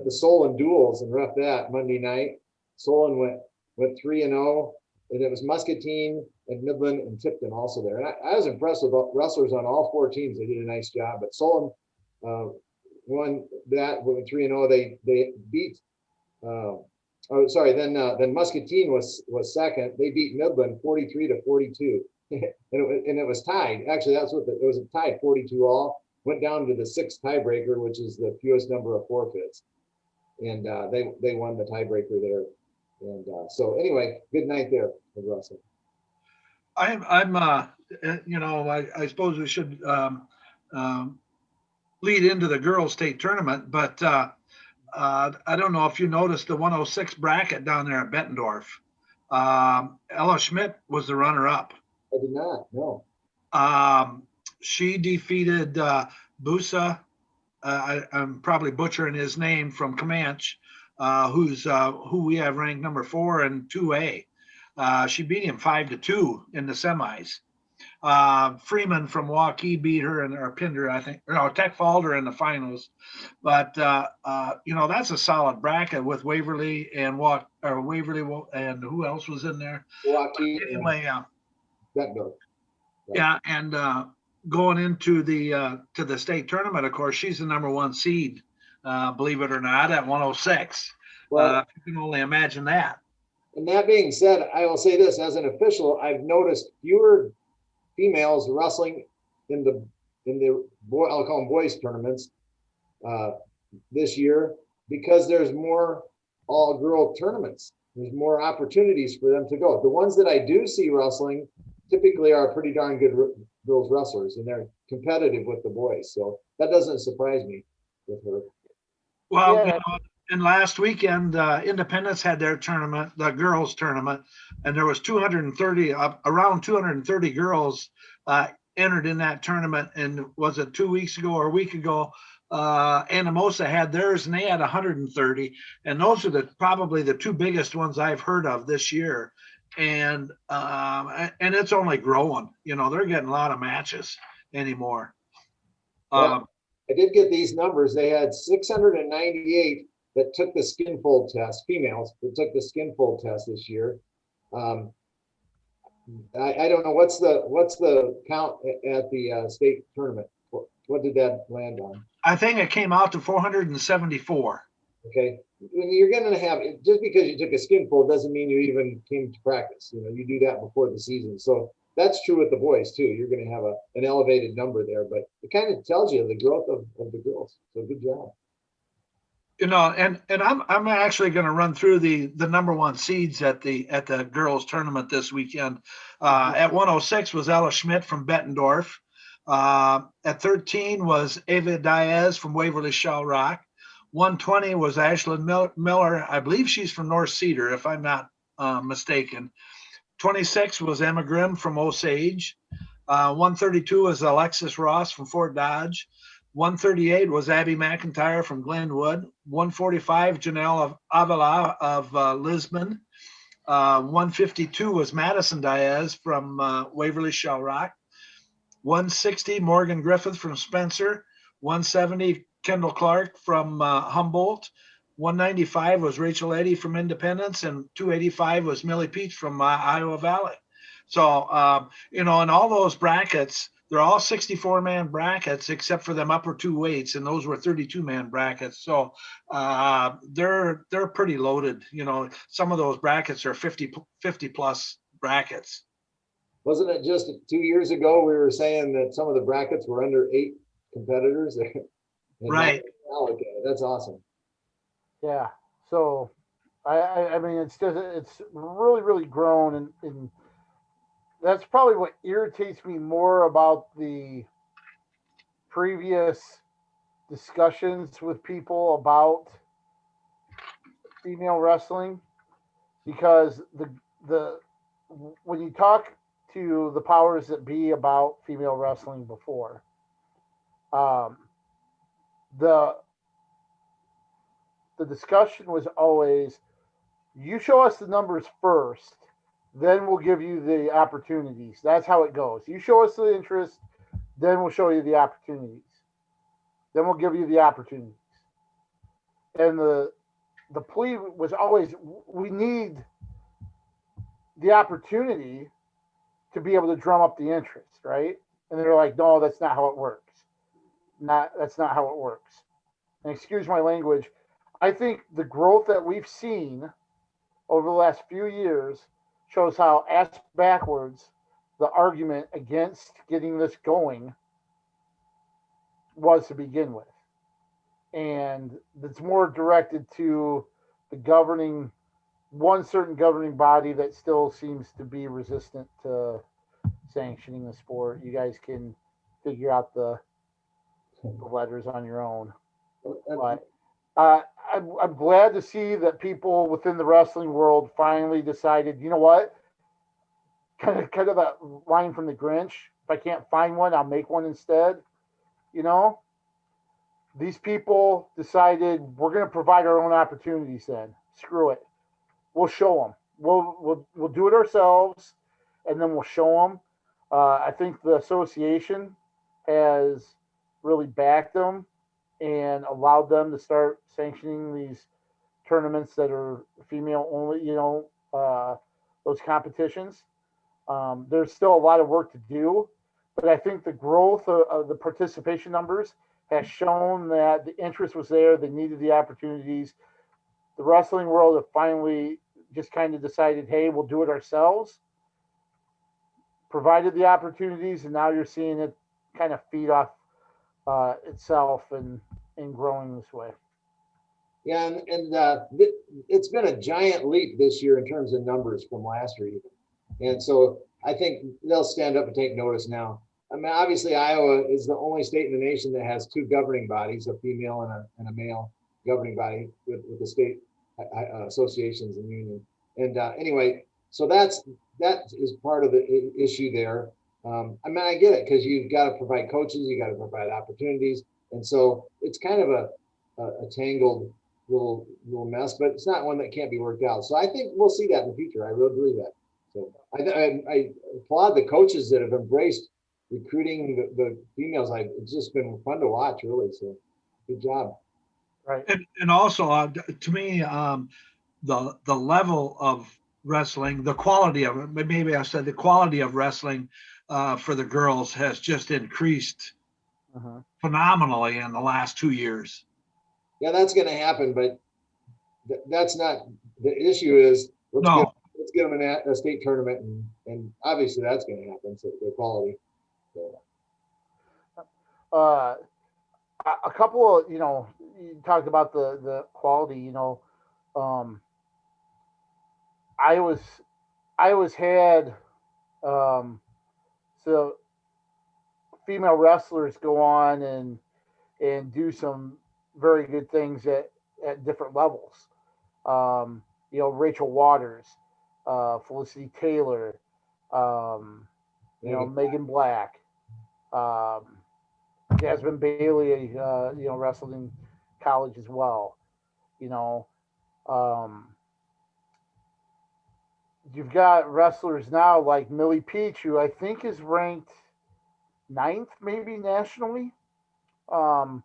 Speaker 3: the Solon duels and ref that Monday night. Solon went 3-0, and it was Muscatine and Midland and Tipton also there. And I was impressed with wrestlers on all 4 teams. They did a nice job. But Solon won that with 3-0. They beat. Then Muscatine was second. They beat Midland 43-42, and it was tied. Actually, that's what it was. Tied 42 all. Went down to the 6th tiebreaker, which is the fewest number of forfeits, and they won the tiebreaker there. And so anyway, good night there for Russell.
Speaker 2: I suppose we should lead into the girls' state tournament, but I don't know if you noticed the 106 bracket down there at Bettendorf. Ella Schmidt was the runner-up.
Speaker 3: I did not, no.
Speaker 2: She defeated Busa. I'm probably butchering his name, from Comanche, who we have ranked number 4 in 2A. She beat him 5-2 in the semis. Freeman from Waukee beat her or pinned her, I think. No, Tech followed her in the finals. But that's a solid bracket with Waverly and Waverly and who else was in there?
Speaker 3: Waukee.
Speaker 2: Anyway,
Speaker 3: Bettendorf.
Speaker 2: Yeah, and going into the state tournament, of course, she's the number 1 seed, believe it or not, at 106.
Speaker 3: Well,
Speaker 2: you can only imagine that.
Speaker 3: And that being said, I will say this as an official: I've noticed fewer females wrestling in the I'll call them boys tournaments this year, because there's more all-girl tournaments. There's more opportunities for them to go. The ones that I do see wrestling typically are pretty darn good girls wrestlers, and they're competitive with the boys. So that doesn't surprise me with her.
Speaker 2: Well, yeah. And last weekend, Independence had their tournament, the girls tournament, and there was around 230 girls entered in that tournament. And was it 2 weeks ago or a week ago? Anamosa had theirs, and they had 130. And those are probably the 2 biggest ones I've heard of this year. And it's only growing. They're getting a lot of matches anymore.
Speaker 3: I did get these numbers. They had 698 that took the skin fold test, females that took the skin fold test this year. I don't know what's the count at the state tournament. What did that land on?
Speaker 2: I think it came out to 474.
Speaker 3: Okay, you're going to have, just because you took a skin fold doesn't mean you even came to practice. You do that before the season. So that's true with the boys too. You're going to have an elevated number there, but it kind of tells you the growth of the girls. So good job.
Speaker 2: And I'm actually going to run through the number 1 seeds at the girls tournament this weekend. At 106 was Ella Schmidt from Bettendorf. At 13 was Ava Diaz from Waverly Shell Rock. 120 was Ashlyn Miller. I believe she's from North Cedar, if I'm not mistaken. 26 was Emma Grimm from Osage. 132 was Alexis Ross from Fort Dodge. 138 was Abby McIntyre from Glenwood. 145, Janelle Avila of Lisbon. 152 was Madison Diaz from Waverly Shell Rock. 160, Morgan Griffith from Spencer. 170, Kendall Clark from Humboldt. 195 was Rachel Eddy from Independence, and 285 was Millie Peach from Iowa Valley. So, in all those brackets, they're all 64-man brackets except for them upper two weights, and those were 32-man brackets. So they're pretty loaded. Some of those brackets are 50 plus brackets.
Speaker 3: Wasn't it just 2 years ago we were saying that some of the brackets were under 8 competitors?
Speaker 2: Right.
Speaker 3: Okay, that's awesome.
Speaker 1: Yeah. So, I mean, it's really, really grown, and that's probably what irritates me more about the previous discussions with people about female wrestling, because the when you talk to the powers that be about female wrestling before, the discussion was always, you show us the numbers first, then we'll give you the opportunities. That's how it goes. You show us the interest, then we'll show you the opportunities. Then we'll give you the opportunities. And the plea was always, we need the opportunity to be able to drum up the interest, right? And they're like, no, that's not how it works. That's not how it works. And excuse my language, I think the growth that we've seen over the last few years shows how ass backwards the argument against getting this going was to begin with. And it's more directed to the one certain governing body that still seems to be resistant to sanctioning the sport. You guys can figure out the letters on your own. But I'm glad to see that people within the wrestling world finally decided, you know what? Kind of that line from the Grinch. If I can't find one, I'll make one instead. These people decided we're going to provide our own opportunities. Then screw it. We'll show them. We'll do it ourselves, and then we'll show them. I think the association has really backed them and allowed them to start sanctioning these tournaments that are female only, those competitions. There's still a lot of work to do, but I think the growth of the participation numbers has shown that the interest was there. They needed the opportunities. The wrestling world have finally just kind of decided, hey, we'll do it ourselves, provided the opportunities, and now you're seeing it kind of feed off itself and growing this way.
Speaker 3: Yeah, and it's been a giant leap this year in terms of numbers from last year even. And so I think they'll stand up and take notice now. I mean, obviously Iowa is the only state in the nation that has 2 governing bodies, a female and a male governing body with the state associations and union. And anyway, so that is part of the issue there. I mean, I get it, because you've got to provide coaches, you got to provide opportunities, and so it's kind of a tangled little mess, but it's not one that can't be worked out. So I think we'll see that in the future. I really believe that. So I applaud the coaches that have embraced recruiting the females. It's just been fun to watch, really. So good job.
Speaker 1: Right.
Speaker 2: And also, to me, the level of wrestling, the quality of it, maybe I said the quality of wrestling for the girls has just increased phenomenally in the last 2 years.
Speaker 3: Yeah, that's going to happen, but that's not the issue. Is let's get them in a state tournament, and obviously that's going to happen. So the quality. So.
Speaker 1: A couple of, you talked about the quality, Iowa's had so female wrestlers go on and do some very good things at different levels. Rachel Waters, Felicity Taylor, Megan Black, Jasmine Bailey, wrestled in college as well. Um, you've got wrestlers now like Millie Peach, who I think is ranked ninth, maybe nationally. Um,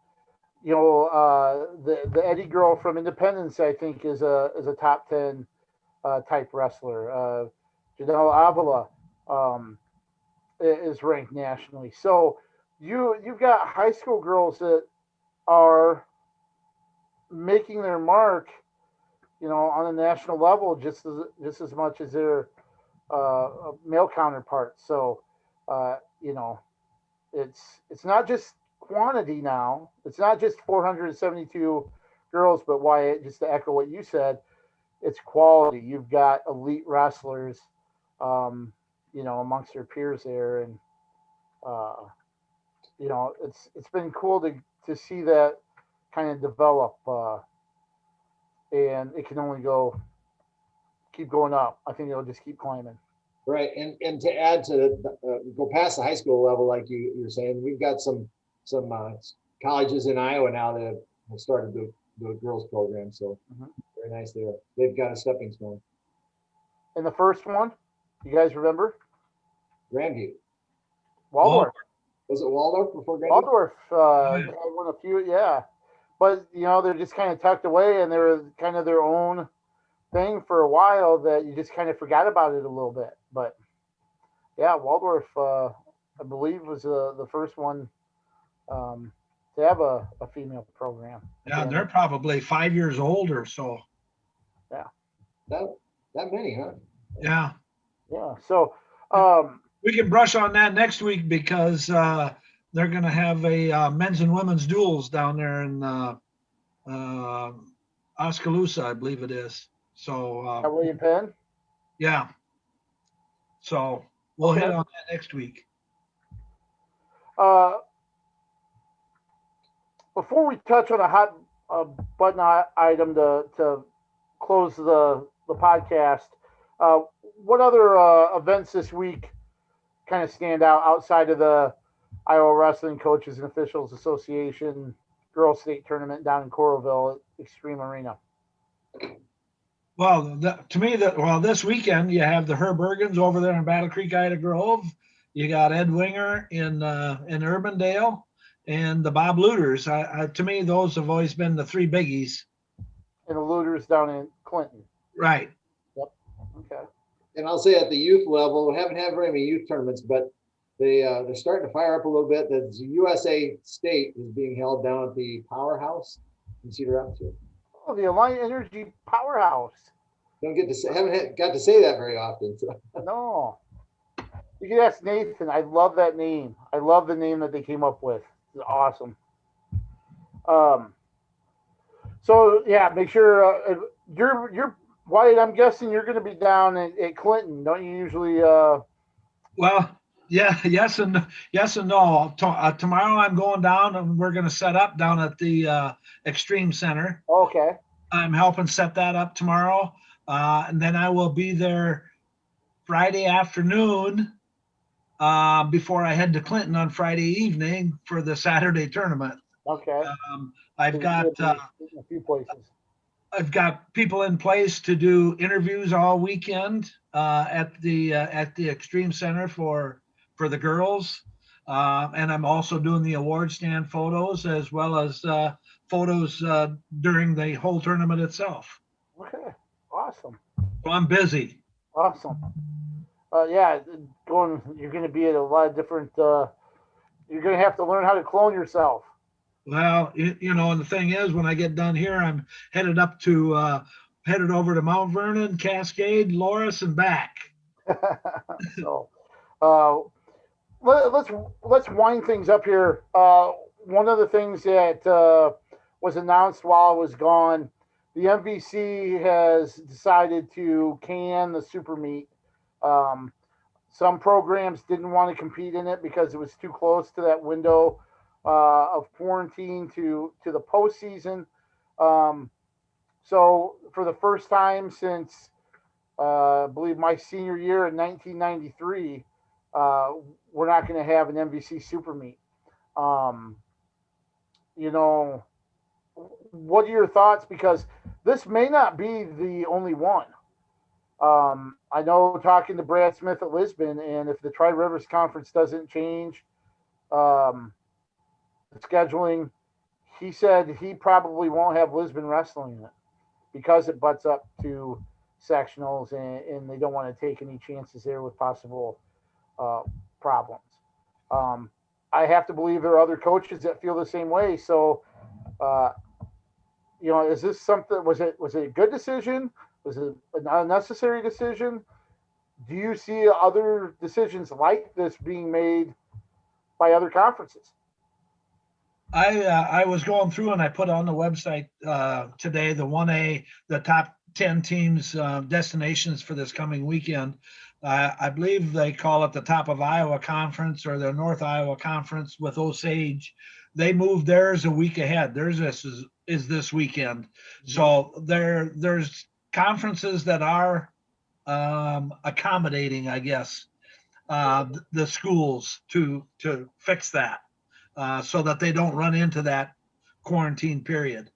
Speaker 1: the Eddie girl from Independence, I think, is a top 10 type wrestler. Janelle Avila is ranked nationally. So you've got high school girls that are making their mark, on a national level just as much as their male counterparts. So, uh, you know, it's not just quantity now. It's not just 472 girls, but Wyatt, just to echo what you said, it's quality. You've got elite wrestlers, amongst their peers there, and uh, it's been cool to see that kind of develop, and it can only keep going up. I think it'll just keep climbing.
Speaker 3: Right, and to add to go past the high school level, like you're saying, we've got some colleges in Iowa now that have started the girls program. So very nice there. They've got a stepping stone.
Speaker 1: And the first one, you guys remember?
Speaker 3: Grandview.
Speaker 1: Waldorf.
Speaker 3: Was it Waldorf before Grandview?
Speaker 1: Waldorf had won a few, yeah. But they're just kind of tucked away, and they're kind of their own thing for a while that you just kind of forgot about it a little bit. But yeah, Waldorf, I believe, was the first one to have a female program.
Speaker 2: Yeah, they're probably 5 years old or so.
Speaker 1: Yeah.
Speaker 3: That many, huh?
Speaker 2: Yeah.
Speaker 1: Yeah. So
Speaker 2: we can brush on that next week because they're going to have a men's and women's duels down there in Oskaloosa, I believe it is. So
Speaker 1: at William Penn.
Speaker 2: Yeah. So we'll hit on that next week.
Speaker 1: Before we touch on a hot button item to close the podcast, what other events this week kind of stand out outside of the Iowa Wrestling Coaches and Officials Association Girls State Tournament down in Coralville at Extreme Arena?
Speaker 2: Well, this weekend you have the Herb Ergens over there in Battle Creek, Ida Grove. You got Ed Winger in Urbandale, and the Bob Looters. To me, those have always been the three biggies.
Speaker 1: And the Looters down in Clinton.
Speaker 2: Right.
Speaker 1: Yep. Okay.
Speaker 3: And I'll say at the youth level, we haven't had very many youth tournaments, but they're starting to fire up a little bit. The USA State is being held down at the Powerhouse in Cedar Rapids.
Speaker 1: Oh, the Alliant Energy Powerhouse.
Speaker 3: Haven't got to say that very often. So. No.
Speaker 1: You can ask Nathan. I love that name. I love the name that they came up with. It's awesome. So yeah, make sure you're Wyatt. I'm guessing you're going to be down at Clinton. Don't you usually?
Speaker 2: Well, yeah, yes and no. Tomorrow I'm going down, and we're going to set up down at the Extreme Center.
Speaker 1: Okay.
Speaker 2: I'm helping set that up tomorrow, and then I will be there Friday afternoon before I head to Clinton on Friday evening for the Saturday tournament.
Speaker 1: Okay.
Speaker 2: I've got
Speaker 1: a few places.
Speaker 2: I've got people in place to do interviews all weekend at the Extreme Center for the girls, and I'm also doing the award stand photos as well as photos during the whole tournament itself.
Speaker 1: Okay, awesome.
Speaker 2: So I'm busy.
Speaker 1: Awesome. Yeah, you're going to be at a lot of different. You're going to have to learn how to clone yourself.
Speaker 2: Well, and the thing is, when I get done here, I'm headed over to Mount Vernon, Cascade, Loris, and back.
Speaker 1: So, let's wind things up here. One of the things that was announced while I was gone, the MVC has decided to can the super meet. Some programs didn't want to compete in it because it was too close to that window of quarantine to the postseason. So for the first time since I believe my senior year in 1993, we're not going to have an MVC super meet. Um, you know, what are your thoughts? Because this may not be the only one. I know talking to Brad Smith at Lisbon, and if the Tri Rivers Conference doesn't change um, the scheduling, he said he probably won't have Lisbon wrestling in it because it butts up to sectionals, and they don't want to take any chances there with possible uh, problems. Um, I have to believe there are other coaches that feel the same way. So, uh, is this something? Was it a good decision? Was it an unnecessary decision? Do you see other decisions like this being made by other conferences?
Speaker 2: I was going through and I put on the website today the 1A, the top 10 teams destinations for this coming weekend. I believe they call it the top of Iowa Conference or the North Iowa Conference with Osage. They moved theirs a week ahead. Theirs is this weekend. Mm-hmm. So there's conferences that are accommodating, I guess, the schools to fix that. So that they don't run into that quarantine period.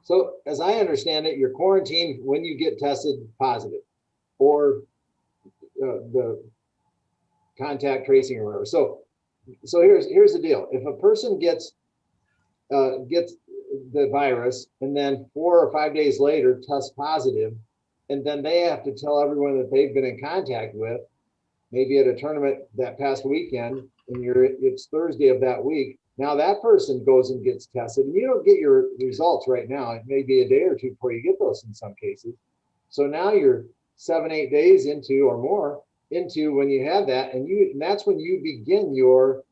Speaker 3: So as I understand it, you're quarantined when you get tested positive or the contact tracing or whatever. So here's the deal. If a person gets the virus and then 4 or 5 days later tests positive, and then they have to tell everyone that they've been in contact with, maybe at a tournament that past weekend, and it's Thursday of that week. Now that person goes and gets tested, and you don't get your results right now. It may be a day or two before you get those in some cases. So now you're 7-8 days into or more into when you have that, and that's when you begin your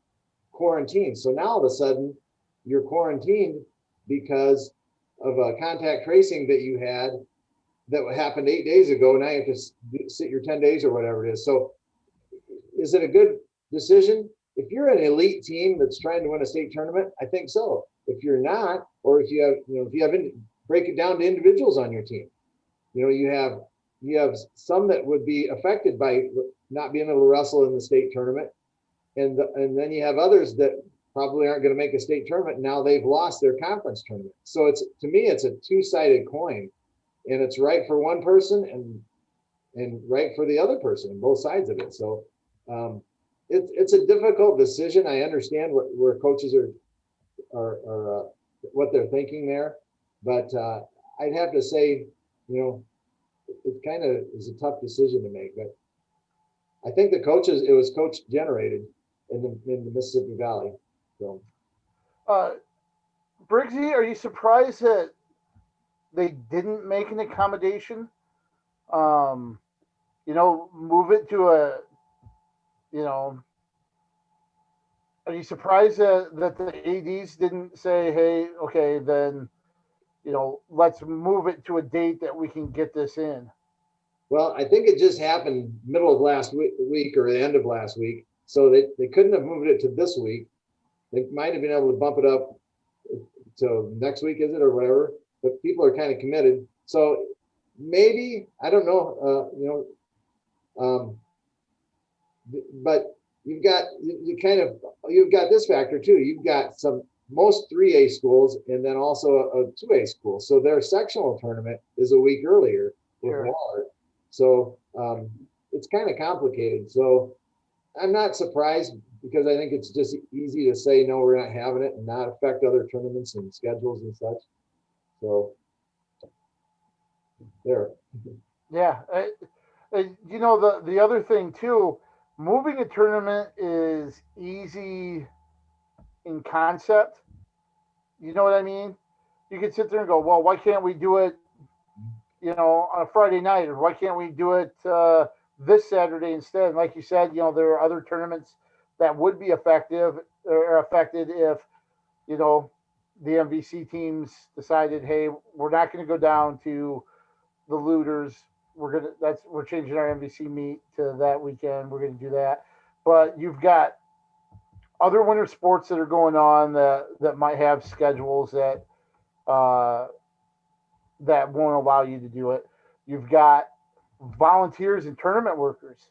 Speaker 3: quarantine. So now all of a sudden you're quarantined because of a contact tracing that you had that happened 8 days ago. Now you have to sit your 10 days or whatever it is. So is it a good decision? If you're an elite team that's trying to win a state tournament, I think so. If you're not, or if you have, break it down to individuals on your team. You have some that would be affected by not being able to wrestle in the state tournament, and then you have others that probably aren't going to make a state tournament. Now they've lost their conference tournament. So to me, it's a two-sided coin, and it's right for one person and right for the other person, both sides of it. So it's a difficult decision. I understand where coaches are what they're thinking there, but I'd have to say, it kind of is a tough decision to make. But I think it was coach generated in the Mississippi Valley. So,
Speaker 1: Briggsy, are you surprised that they didn't make an accommodation? Move it to are you surprised that the ADs didn't say, hey, okay, then, let's move it to a date that we can get this in?
Speaker 3: Well, I think it just happened middle of last week or the end of last week. So they couldn't have moved it to this week. They might have been able to bump it up to next week, is it, or whatever, but people are kind of committed. So maybe, I don't know, but you've got this factor too. You've got most 3A schools and then also a 2A school. So their sectional tournament is a week earlier with Waller. So it's kind of complicated. So I'm not surprised because I think it's just easy to say, no, we're not having it and not affect other tournaments and schedules and such. So there.
Speaker 1: Yeah. The other thing too, moving a tournament is easy in concept. You know what I mean? You can sit there and go, well, why can't we do it, on a Friday night, or why can't we do it this Saturday instead? And like you said, there are other tournaments that would be affected if, the MVC teams decided, hey, we're not going to go down to the Looters. We're changing our MVC meet to that weekend. We're going to do that. But you've got other winter sports that are going on that might have schedules that won't allow you to do it. You've got volunteers and tournament workers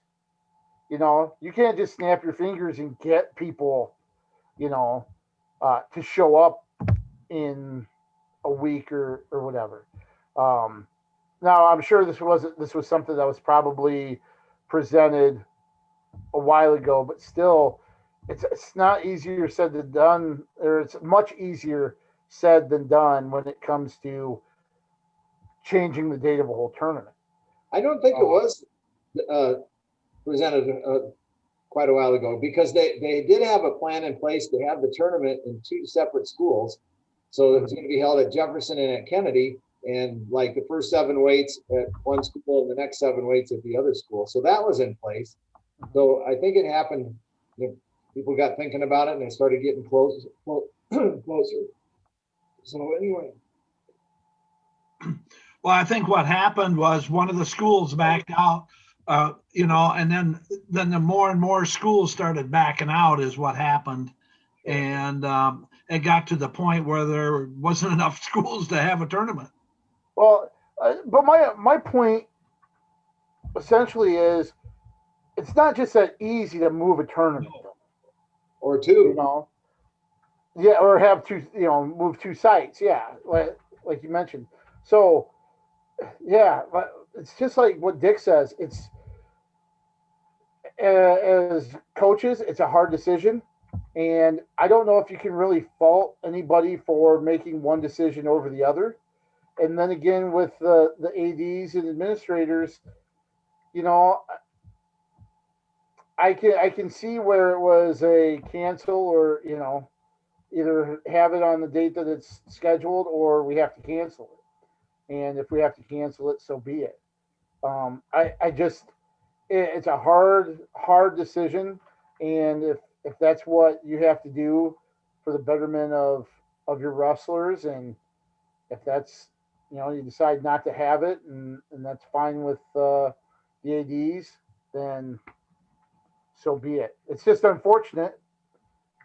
Speaker 1: You can't just snap your fingers and get people, to show up in a week or whatever. Um, Now, I'm sure this was something that was probably presented a while ago, but still, it's not easier said than done, or it's much easier said than done when it comes to changing the date of a whole tournament.
Speaker 3: I don't think it was uh, presented quite a while ago, because they did have a plan in place to have the tournament in two separate schools. So it was going to be held at Jefferson and at Kennedy, and like the first 7 weights at one school and the next 7 weights at the other school. So that was in place. So I think it happened. People got thinking about it and they started getting closer. So anyway.
Speaker 2: Well, I think what happened was one of the schools backed out, and then the more and more schools started backing out is what happened. And it got to the point where there wasn't enough schools to have a tournament.
Speaker 1: Well, but my point essentially is, it's not just that easy to move a tournament.
Speaker 3: Or two.
Speaker 1: Yeah, or have two, move 2 sites. Yeah, like you mentioned. So, yeah, but it's just like what Dick says. It's as coaches, it's a hard decision, and I don't know if you can really fault anybody for making one decision over the other. And then again, with the ads and administrators, I can see where it was a cancel, or either have it on the date that it's scheduled, or we have to cancel it. And if we have to cancel it, so be it. I just, it's a hard decision, and if that's what you have to do for the betterment of your wrestlers, and if that's, you decide not to have it, and that's fine with the ads, then so be it. It's just unfortunate,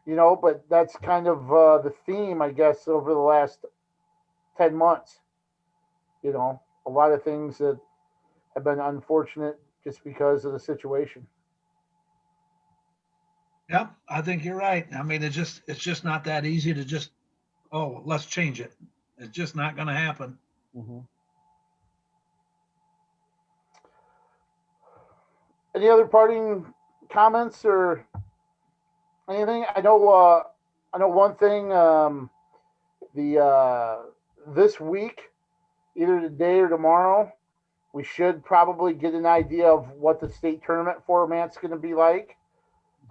Speaker 1: but that's kind of the theme, I guess, over the last 10 months. A lot of things that have been unfortunate just because of the situation.
Speaker 2: Yeah, I think you're right. I mean, it's just not that easy to just, let's change it. It's just not going to happen.
Speaker 1: Mm-hmm. Any other parting comments or anything? I know one thing. This week, either today or tomorrow, we should probably get an idea of what the state tournament format's going to be like.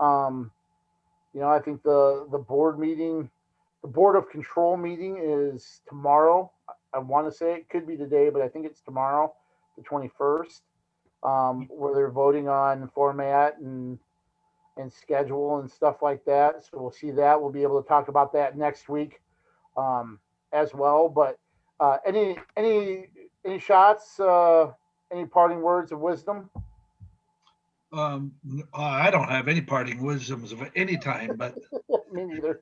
Speaker 1: I think the board of control meeting is tomorrow. I want to say it could be today, but I think it's tomorrow, the 21st, where they're voting on format and schedule and stuff like that. So we'll see that. We'll be able to talk about that next week, as well. But any shots? Any parting words of wisdom?
Speaker 2: I don't have any parting wisdoms of any time, but
Speaker 1: Me neither.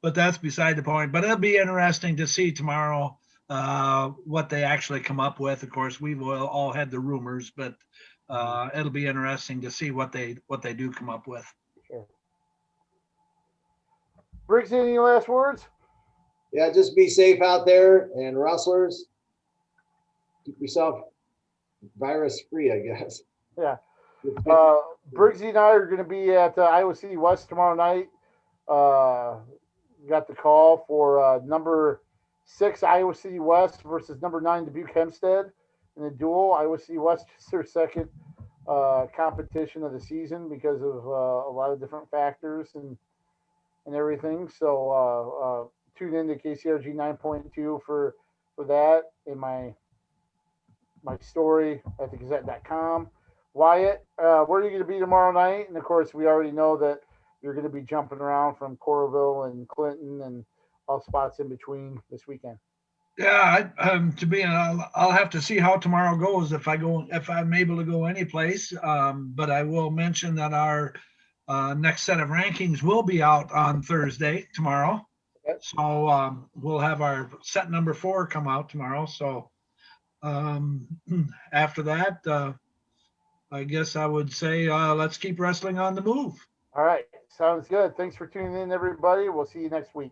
Speaker 2: But that's beside the point. But it'll be interesting to see tomorrow what they actually come up with. Of course, we've all had the rumors, but it'll be interesting to see what they do come up with.
Speaker 1: Sure. Briggs, any last words?
Speaker 3: Yeah, just be safe out there, and wrestlers, keep yourself virus free, I guess.
Speaker 1: Yeah. Briggsy and I are going to be at Iowa City West tomorrow night. Got the call for number 6 Iowa City West versus number 9 Dubuque Hempstead in the duel. Iowa City West is their second competition of the season because of a lot of different factors and everything. So tune in to KCRG 9.2 for that in my story at the Gazette.com. Wyatt, where are you going to be tomorrow night? And of course, we already know that you're going to be jumping around from Coralville and Clinton and all spots in between this weekend.
Speaker 2: Yeah, I'll have to see how tomorrow goes if I'm able to go any place. But I will mention that our next set of rankings will be out on Thursday tomorrow.
Speaker 1: Okay.
Speaker 2: So we'll have our set number 4 come out tomorrow. So after that, I guess I would say let's keep wrestling on the move.
Speaker 1: All right. Sounds good. Thanks for tuning in, everybody. We'll see you next week.